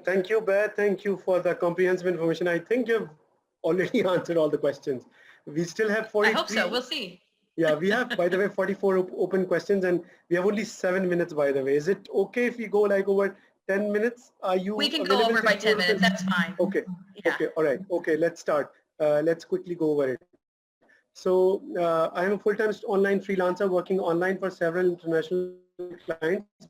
Thank you, Beth. Thank you for the comprehensive information. I think you've already answered all the questions. We still have 43. I hope so. We'll see. Yeah, we have, by the way, 44 open questions and we have only 7 minutes, by the way. Is it okay if we go like over 10 minutes? We can go over by 10 minutes. That's fine. Okay. Yeah. Okay. All right. Okay. Let's start. Let's quickly go over it. So I am a full-time online freelancer working online for several international clients.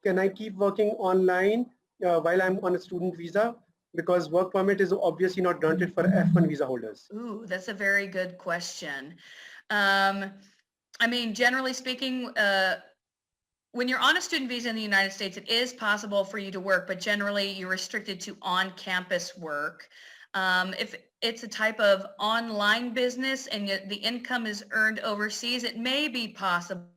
Can I keep working online while I'm on a student visa? Because work permit is obviously not granted for F1 visa holders. Ooh, that's a very good question. I mean, generally speaking, when you're on a student visa in the United States, it is possible for you to work, but generally you're restricted to on-campus work. If it's a type of online business and the income is earned overseas, it may be possible.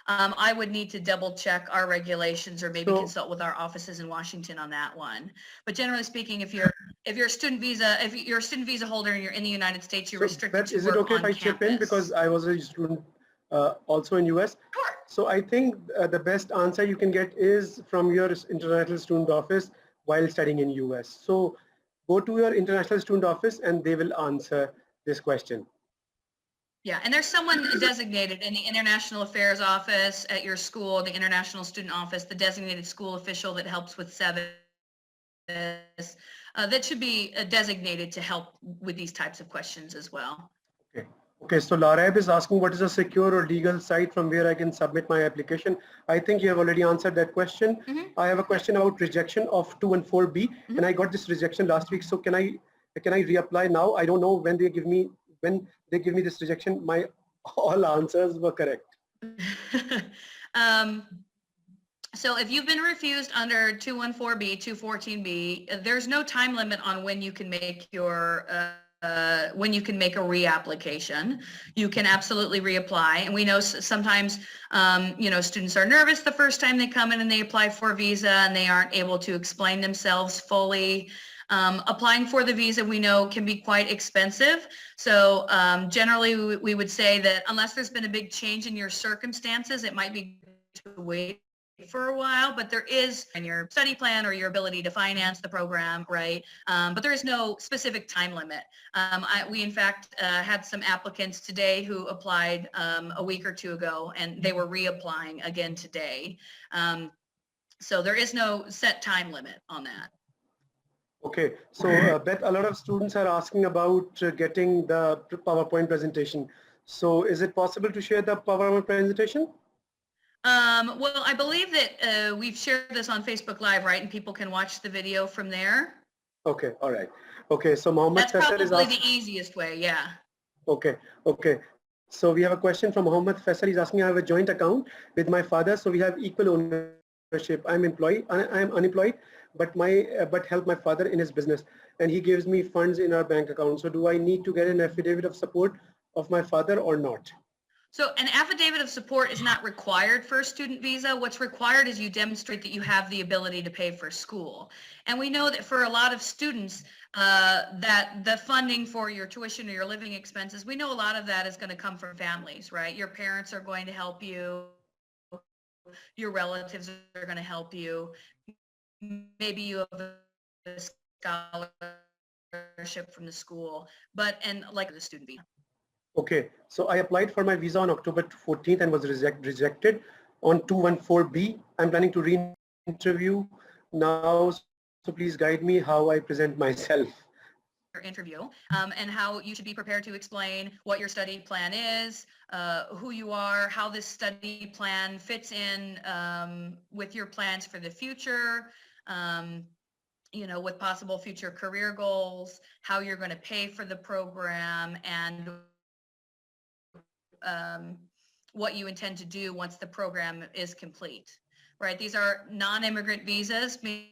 I would need to double check our regulations or maybe consult with our offices in Washington on that one. But generally speaking, if you're a student visa holder and you're in the United States, you're restricted to work on campus. Is it okay if I chip in, because I was a student also in US? Sure. So I think the best answer you can get is from your international student office while studying in US. So go to your international student office and they will answer this question. Yeah, and there's someone designated in the International Affairs Office at your school, the International Student Office, the designated school official that helps with SEVIS, that should be designated to help with these types of questions as well. Okay. Okay, so Larab is asking what is a secure or legal site from where I can submit my application. I think you have already answered that question. I have a question about rejection of 214B, and I got this rejection last week. So can I reapply now? I don't know when they give me this rejection. My all answers were correct. So if you've been refused under 214B, 214B, there's no time limit on when you can make your when you can make a reapplication. You can absolutely reapply. And we know sometimes, you know, students are nervous the first time they come in and they apply for a visa and they aren't able to explain themselves fully. Applying for the visa, we know, can be quite expensive. So generally, we would say that unless there's been a big change in your circumstances, it might be to wait for a while, but there is in your study plan or your ability to finance the program, right? But there is no specific time limit. We in fact had some applicants today who applied a week or two ago, and they were reapplying again today. So there is no set time limit on that. Okay, so Beth, a lot of students are asking about getting the PowerPoint presentation. So is it possible to share the PowerPoint presentation? Well, I believe that we've shared this on Facebook Live, right? And people can watch the video from there. Okay, all right. Okay, so Mohammed That's Faisal is probably asking. the easiest way, yeah. Okay, okay. So we have a question from Mohammed Faisal. He's asking, I have a joint account with my father, so we have equal ownership. I'm unemployed, but help my father in his business, and he gives me funds in our bank account. So do I need to get an affidavit of support of my father or not? So an affidavit of support is not required for a student visa. What's required is you demonstrate that you have the ability to pay for school. And we know that for a lot of students, that the funding for your tuition or your living expenses, we know a lot of that is going to come from families, right? Your parents are going to help you. Your relatives are going to help you. Maybe you have a scholarship from the school, and like the student visa. Okay, so I applied for my visa on October 14th and was rejected on 214B. I'm planning to re-interview now, so please guide me how I present myself. Your interview and how you should be prepared to explain what your study plan is, who you are, how this study plan fits in with your plans for the future, you know, with possible future career goals, how you're going to pay for the program, and what you intend to do once the program is complete, right? These are non-immigrant visas, meaning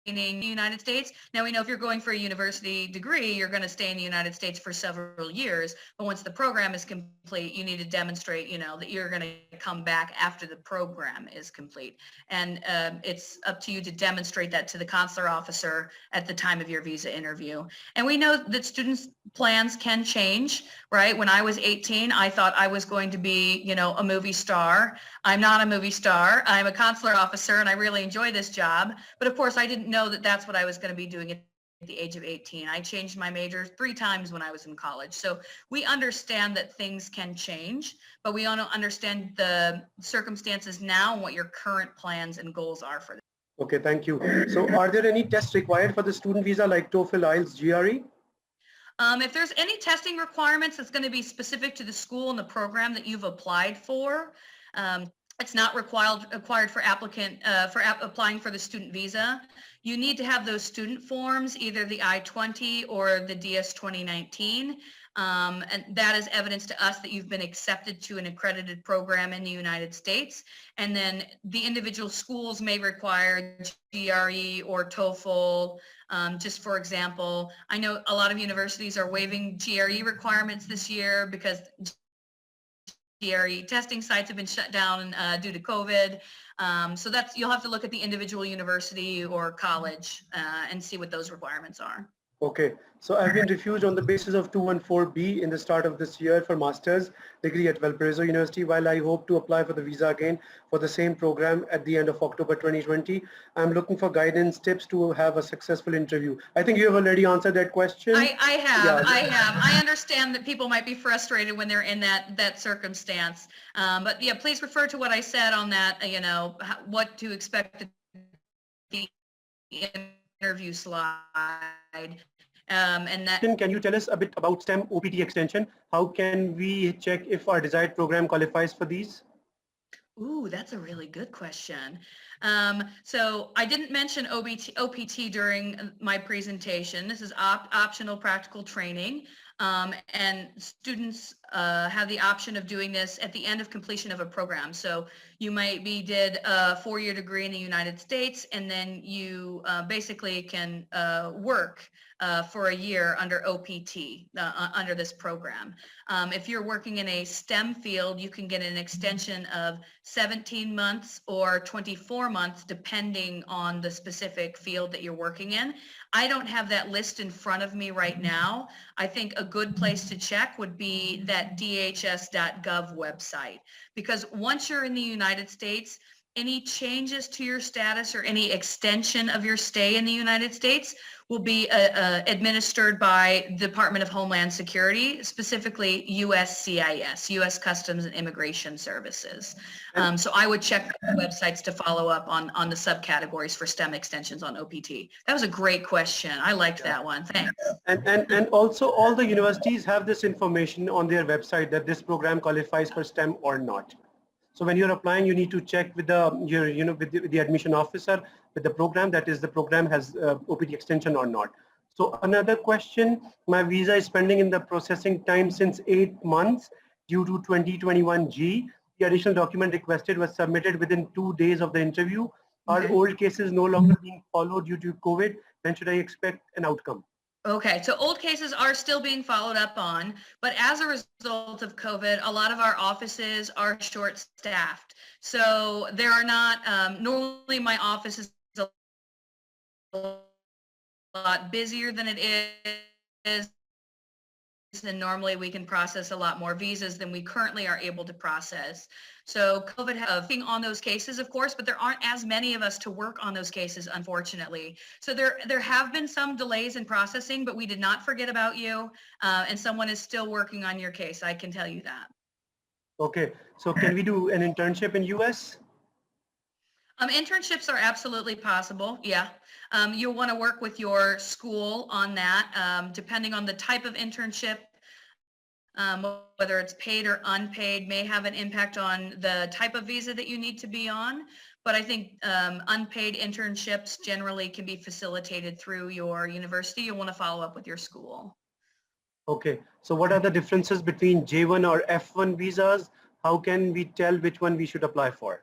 the United States. Now we know if you're going for a university degree, you're going to stay in the United States for several years. But once the program is complete, you need to demonstrate, you know, that you're going to come back after the program is complete. And it's up to you to demonstrate that to the consular officer at the time of your visa interview. And we know that students' plans can change, right? When I was 18, I thought I was going to be, you know, a movie star. I'm not a movie star. I'm a consular officer and I really enjoy this job. But of course, I didn't know that that's what I was going to be doing at the age of 18. I changed my major 3 times when I was in college. So we understand that things can change, but we want to understand the circumstances now and what your current plans and goals are for them. Okay, thank you. So are there any tests required for the student visa like TOEFL, IELTS, GRE? If there's any testing requirements, that's going to be specific to the school and the program that you've applied for. It's not required for applying for the student visa. You need to have those student forms, either the I-20 or the DS 2019. And that is evidence to us that you've been accepted to an accredited program in the United States. And then the individual schools may require GRE or TOEFL. Just for example, I know a lot of universities are waiving GRE requirements this year because GRE testing sites have been shut down due to COVID. So you'll have to look at the individual university or college and see what those requirements are. Okay, so I've been refused on the basis of 214B in the start of this year for master's degree at Valparaiso University, while I hope to apply for the visa again for the same program at the end of October 2020. I'm looking for guidance, tips to have a successful interview. I think you have already answered that question. I have. Yeah. I understand that people might be frustrated when they're in that circumstance. But yeah, please refer to what I said on that, you know, what to expect at the interview slide. And that. Can you tell us a bit about STEM OPT extension? How can we check if our desired program qualifies for these? Ooh, that's a really good question. So I didn't mention OPT during my presentation. This is optional practical training. And students have the option of doing this at the end of completion of a program. So You maybe did a 4-year degree in the United States, and then you basically can work for a year under OPT, under this program. If you're working in a STEM field, you can get an extension of 17 months or 24 months, depending on the specific field that you're working in. I don't have that list in front of me right now. I think a good place to check would be that dhs.gov website, because once you're in the United States, any changes to your status or any extension of your stay in the United States will be administered by the Department of Homeland Security, specifically USCIS, U.S. Customs and Immigration Services. So I would check the websites to follow up on the subcategories for STEM extensions on OPT. That was a great question. I liked that one. Thanks. And also all the universities have this information on their website that this program qualifies for STEM or not. So when you're applying, you need to check with the admission officer, with the program, that is the program has OPT extension or not. So another question, my visa is pending in the processing time since 8 months due to 2021G. The additional document requested was submitted within 2 days of the interview. Are old cases no longer being followed due to COVID? When should I expect an outcome? Okay, so old cases are still being followed up on, but as a result of COVID, a lot of our offices are short-staffed. So there are not, normally my office is a lot busier than it is, and normally we can process a lot more visas than we currently are able to process. So COVID has been on those cases, of course, but there aren't as many of us to work on those cases, unfortunately. So there have been some delays in processing, but we did not forget about you, and someone is still working on your case. I can tell you that. Okay, so can we do an internship in US? Internships are absolutely possible, yeah. You'll want to work with your school on that, depending on the type of internship. Whether it's paid or unpaid may have an impact on the type of visa that you need to be on. But I think unpaid internships generally can be facilitated through your university. You'll want to follow up with your school. Okay, so what are the differences between J1 or F1 visas? How can we tell which one we should apply for?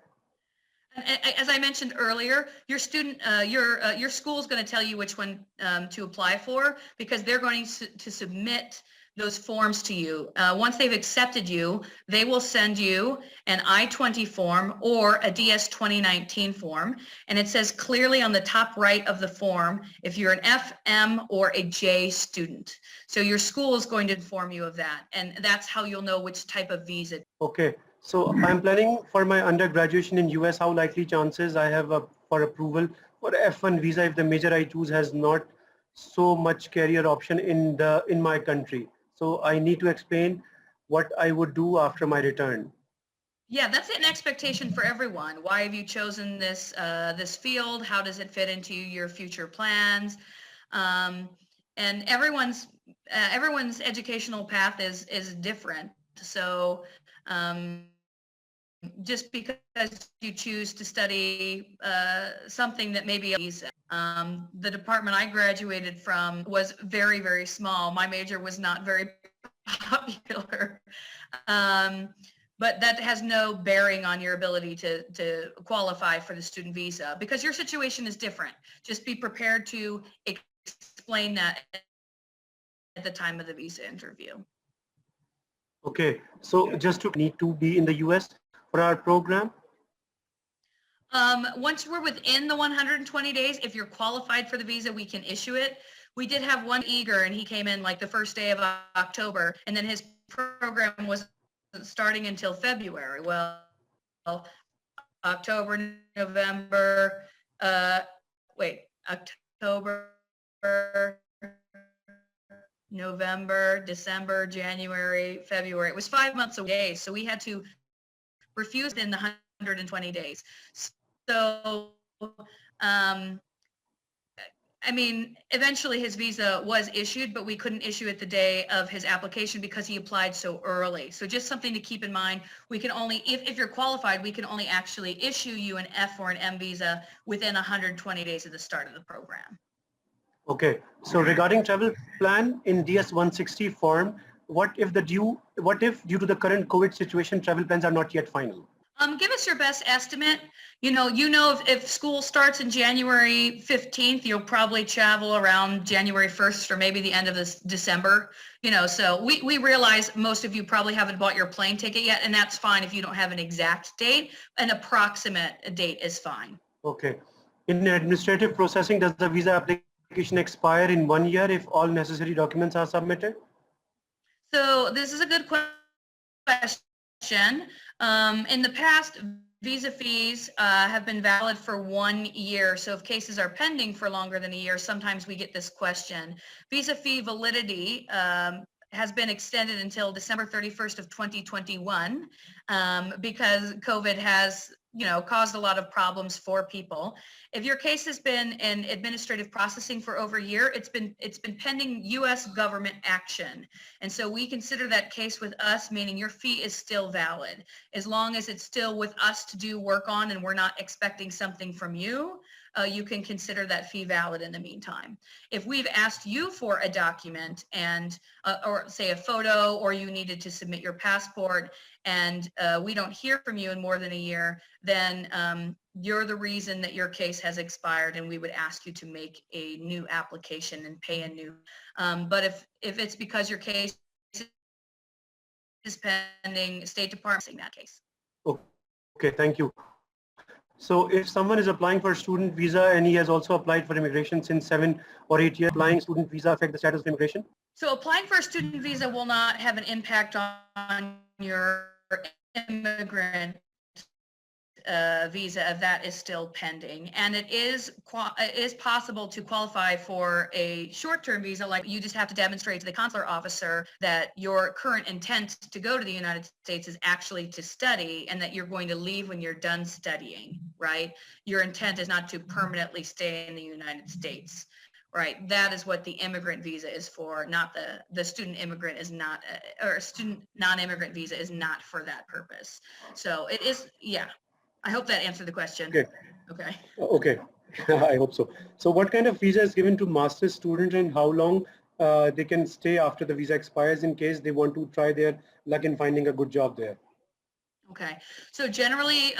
As I mentioned earlier, your school is going to tell you which one to apply for, because they're going to submit those forms to you. Once they've accepted you, they will send you an I-20 form or a DS-2019 form, and it says clearly on the top right of the form if you're an F, M, or a J student. So your school is going to inform you of that, and that's how you'll know which type of visa. Okay, so I'm planning for my undergraduation in US. How likely chances I have for approval for F1 visa if the major I choose has not so much career option in my country? So I need to explain what I would do after my return. Yeah, that's an expectation for everyone. Why have you chosen this this field? How does it fit into your future plans? And everyone's educational path is different. So just because you choose to study something that maybe the department I graduated from was very, very small. My major was not very popular. But that has no bearing on your ability to qualify for the student visa, because your situation is different. Just be prepared to explain that at the time of the visa interview. Okay, so just to need to be in the US for our program? Once we're within the 120 days, if you're qualified for the visa, we can issue it. We did have one eager, and he came in like the first day of October, and then his program was starting until February. Well, October, November, October, November, December, January, February. It was 5 months away, so we had to refuse in the 120 days. So, I mean, eventually his visa was issued, but we couldn't issue it the day of his application because he applied so early. So just something to keep in mind. We can only, if you're qualified, we can only actually issue you an F or an M visa within 120 days of the start of the program. Okay, so regarding travel plan in DS-160 form, what if due to the current COVID situation, travel plans are not yet final? Give us your best estimate. If school starts in January 15th, you'll probably travel around January 1st or maybe the end of this December. So we realize most of you probably haven't bought your plane ticket yet, and that's fine if you don't have an exact date. An approximate date is fine. Okay. In administrative processing, does the visa application expire in 1 year if all necessary documents are submitted? So this is a good question. In the past, visa fees have been valid for 1 year. So if cases are pending for longer than a year, sometimes we get this question. Visa fee validity has been extended until December 31st of 2021 because COVID has caused a lot of problems for people. If your case has been in administrative processing for over a year, it's been pending U.S. government action. And so we consider that case with us, meaning your fee is still valid. As long as it's still with us to do work on and we're not expecting something from you, you can consider that fee valid in the meantime. If we've asked you for a document and, or say a photo, or you needed to submit your passport and we don't hear from you in more than a year, then you're the reason that your case has expired and we would ask you to make a new application and pay a new. But if it's because your case is pending, State Department in that case. Okay, thank you. So if someone is applying for a student visa and he has also applied for immigration since 7 or 8 years, applying student visa affect the status of immigration? So applying for a student visa will not have an impact on your immigrant visa if that is still pending. And it is possible to qualify for a short-term visa, like you just have to demonstrate to the consular officer that your current intent to go to the United States is actually to study and that you're going to leave when you're done studying, right? Your intent is not to permanently stay in the United States. Right, that is what the immigrant visa is for, not the student immigrant is not, or student non-immigrant visa is not for that purpose. So it is, yeah. I hope that answered the question. Okay. Okay. Okay, I hope so. So what kind of visa is given to master's students and how long they can stay after the visa expires in case they want to try their luck in finding a good job there? Okay, so generally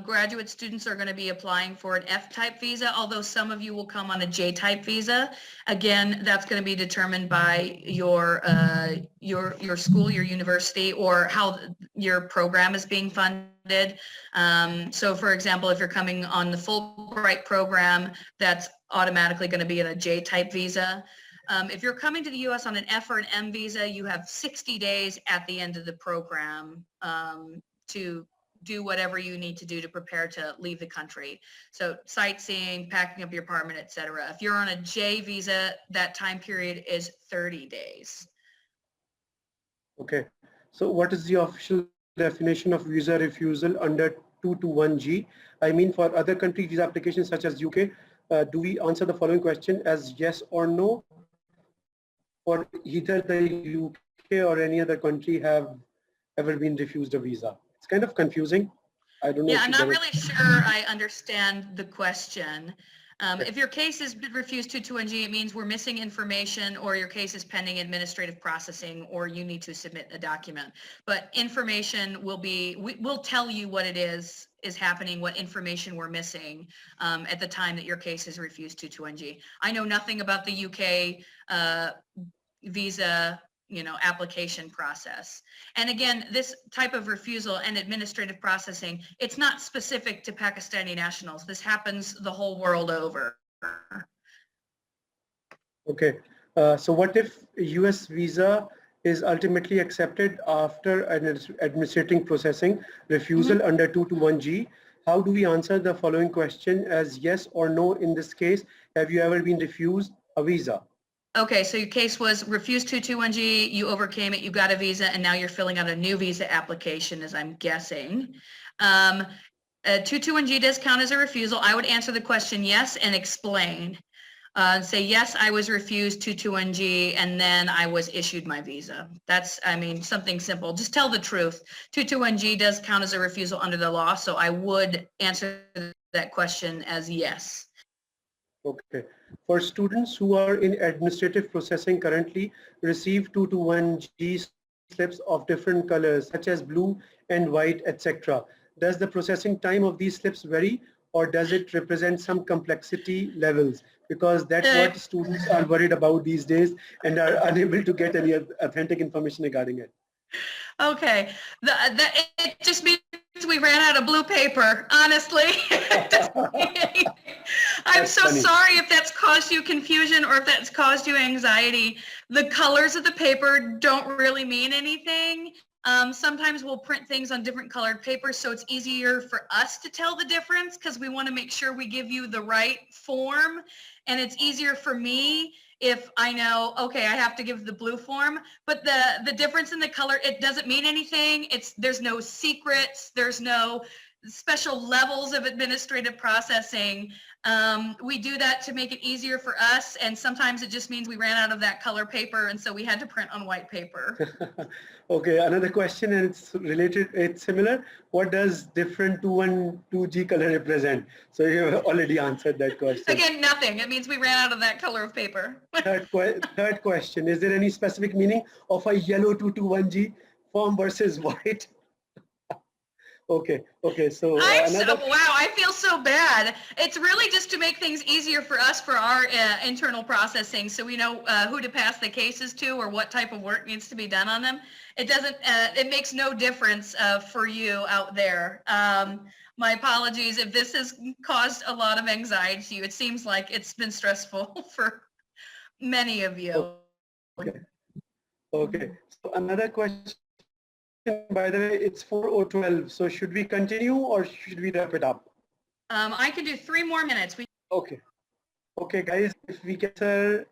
graduate students are going to be applying for an F-type visa, although some of you will come on a J-type visa. Again, that's going to be determined by your school, your university, or how your program is being funded. So for example, if you're coming on the Fulbright program, that's automatically going to be in a J-type visa. If you're coming to the U.S. on an F or an M visa, you have 60 days at the end of the program to do whatever you need to do to prepare to leave the country. So sightseeing, packing up your apartment, etc. If you're on a J visa, that time period is 30 days. Okay, so what is the official definition of visa refusal under 221G? I mean, for other country visa applications such as UK, do we answer the following question as yes or no? For either the UK or any other country have ever been refused a visa? It's kind of confusing. I don't know. Yeah, I'm not really sure I understand the question. If your case is refused 221G, it means we're missing information or your case is pending administrative processing or you need to submit a document. But information will be, we'll tell you what it is happening, what information we're missing at the time that your case is refused 221G. I know nothing about the UK visa application process. And again, this type of refusal and administrative processing, it's not specific to Pakistani nationals. This happens the whole world over. Okay, so what if US visa is ultimately accepted after administrating processing refusal under 221G? How do we answer the following question as yes or no in this case? Have you ever been refused a visa? Okay, so your case was refused 221G, you overcame it, you got a visa, and now you're filling out a new visa application, as I'm guessing. 221G does count as a refusal. I would answer the question yes and explain. Say, yes, I was refused 221G, and then I was issued my visa. That's, I mean, something simple. Just tell the truth. 221G does count as a refusal under the law, so I would answer that question as yes. Okay. For students who are in administrative processing currently receive 221G slips of different colors such as blue and white, etc. Does the processing time of these slips vary, or does it represent some complexity levels? Because that's what students are worried about these days and are unable to get any authentic information regarding it. Okay, it just means we ran out of blue paper, honestly. I'm so funny. sorry if that's caused you confusion or if that's caused you anxiety. The colors of the paper don't really mean anything. Sometimes we'll print things on different colored papers, so it's easier for us to tell the difference because we want to make sure we give you the right form. And it's easier for me if I know, okay, I have to give the blue form, but the difference in the color, it doesn't mean anything. There's no secrets. There's no special levels of administrative processing. We do that to make it easier for us. And sometimes it just means we ran out of that color paper. And so we had to print on white paper. Okay, another question, and it's related, it's similar. What does different 2 and 2G color represent? So you have already answered that question. Again, nothing. It means we ran out of that color of paper. Third question, is there any specific meaning of a yellow 221G form versus white? Okay, so wow, I feel so bad. It's really just to make things easier for us for our internal processing, so we know who to pass the cases to or what type of work needs to be done on them. It doesn't, it makes no difference for you out there. My apologies if this has caused a lot of anxiety to you. It seems like it's been stressful for many of you. Okay. So another question, by the way, it's 4:12. So should we continue or should we wrap it up? I can do 3 more minutes. Okay, guys, if we get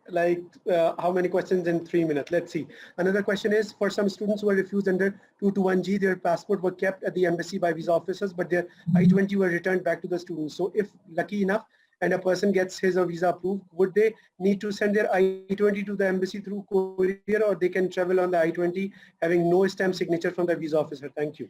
like how many questions in 3 minutes? Let's see. Another question is, for some students who were refused under 221G, their passport were kept at the embassy by visa officers, but their I-20 were returned back to the students. So if lucky enough and a person gets his or visa approved, would they need to send their I-20 to the embassy through courier, or they can travel on the I-20 having no stamp signature from the visa officer? Thank you.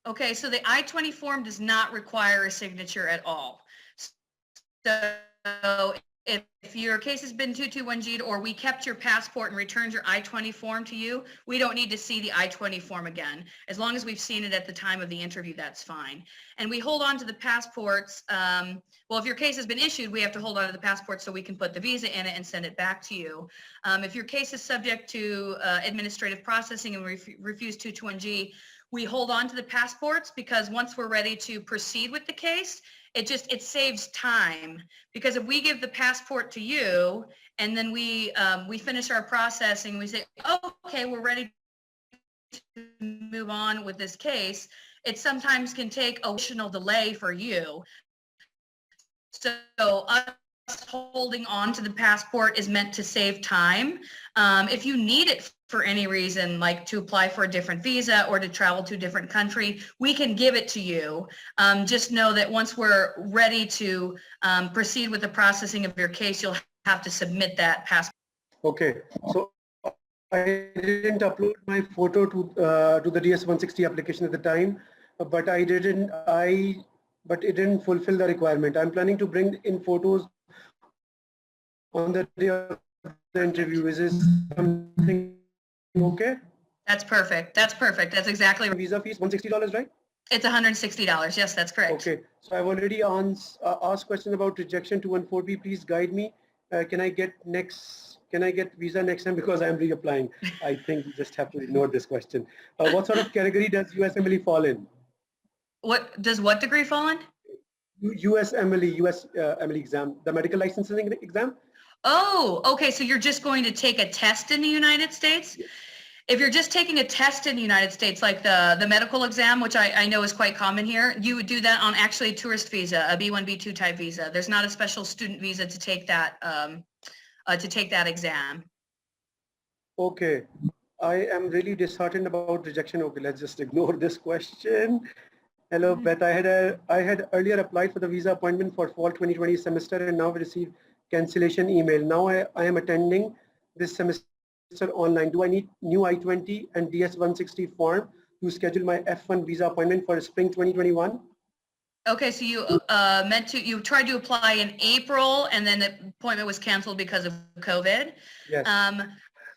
Okay, so the I-20 form does not require a signature at all. So if your case has been 221G'd or we kept your passport and returned your I-20 form to you, we don't need to see the I-20 form again. As long as we've seen it at the time of the interview, that's fine. And we hold on to the passports. Well, if your case has been issued, we have to hold on to the passport so we can put the visa in it and send it back to you. If your case is subject to administrative processing and refuse 221G, we hold on to the passports because once we're ready to proceed with the case, it saves time, because if we give the passport to you and then we finish our processing, we say, oh, okay, we're ready to move on with this case, it sometimes can take an additional delay for you. So us holding on to the passport is meant to save time. If you need it for any reason, like to apply for a different visa or to travel to a different country, we can give it to you. Just know that once we're ready to proceed with the processing of your case, you'll have to submit that passport. Okay, so I didn't upload my photo to the DS-160 application at the time, but it didn't fulfill the requirement. I'm planning to bring in photos on the day of the interview. Is this something okay? That's perfect. That's perfect. That's exactly right. Visa fees $160, right? It's $160. Yes, that's correct. Okay, so I've already asked questions about rejection 214B. Please guide me. Can I get visa next time, because I'm reapplying? I think you just have to ignore this question. What sort of category does USMLE fall in? What does what degree fall in? USMLE exam, the medical licensing exam. Oh, okay. So you're just going to take a test in the United States? Yes. If you're just taking a test in the United States, like the medical exam, which I know is quite common here, you would do that on actually a tourist visa, a B1, B2 type visa. There's not a special student visa to take that exam. Okay, I am really disheartened about rejection. Okay, let's just ignore this question. Hello, Beth. I had earlier applied for the visa appointment for fall 2020 semester and now received cancellation email. Now I am attending this semester online. Do I need new I-20 and DS-160 form to schedule my F1 visa appointment for spring 2021? Okay, so you tried to apply in April and then the appointment was canceled because of COVID. Yes.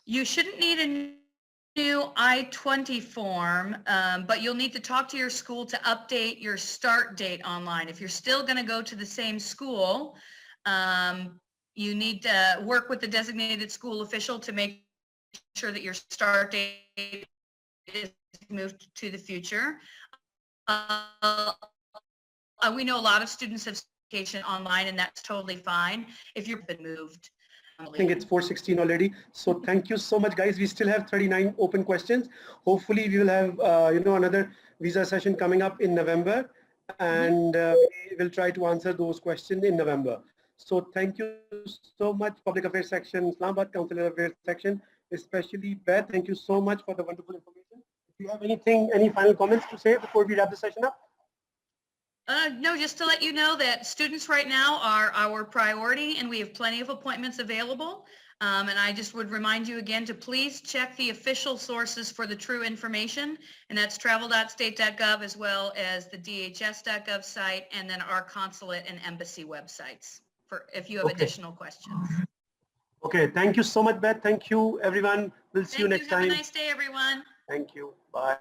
You shouldn't need a new I-20 form, but you'll need to talk to your school to update your start date online. If you're still going to go to the same school, you need to work with the designated school official to make sure that your start date is moved to the future. We know a lot of students have education online, and that's totally fine if you've been moved. I think it's 4:16 already. So thank you so much, guys. We still have 39 open questions. Hopefully, we will have another visa session coming up in November, and we will try to answer those questions in November. So thank you so much, Public Affairs Section, Islamabad Consular Affairs Section, especially Beth. Thank you so much for the wonderful information. If you have any final comments to say before we wrap the session up? No, just to let you know that students right now are our priority, and we have plenty of appointments available. And I just would remind you again to please check the official sources for the true information, and that's travel.state.gov as well as the DHS.gov site, and then our consulate and embassy websites for if you have additional questions. Okay, thank you so much, Beth. Thank you, everyone. We'll see you next time. Have a nice day, everyone. Thank you. Bye.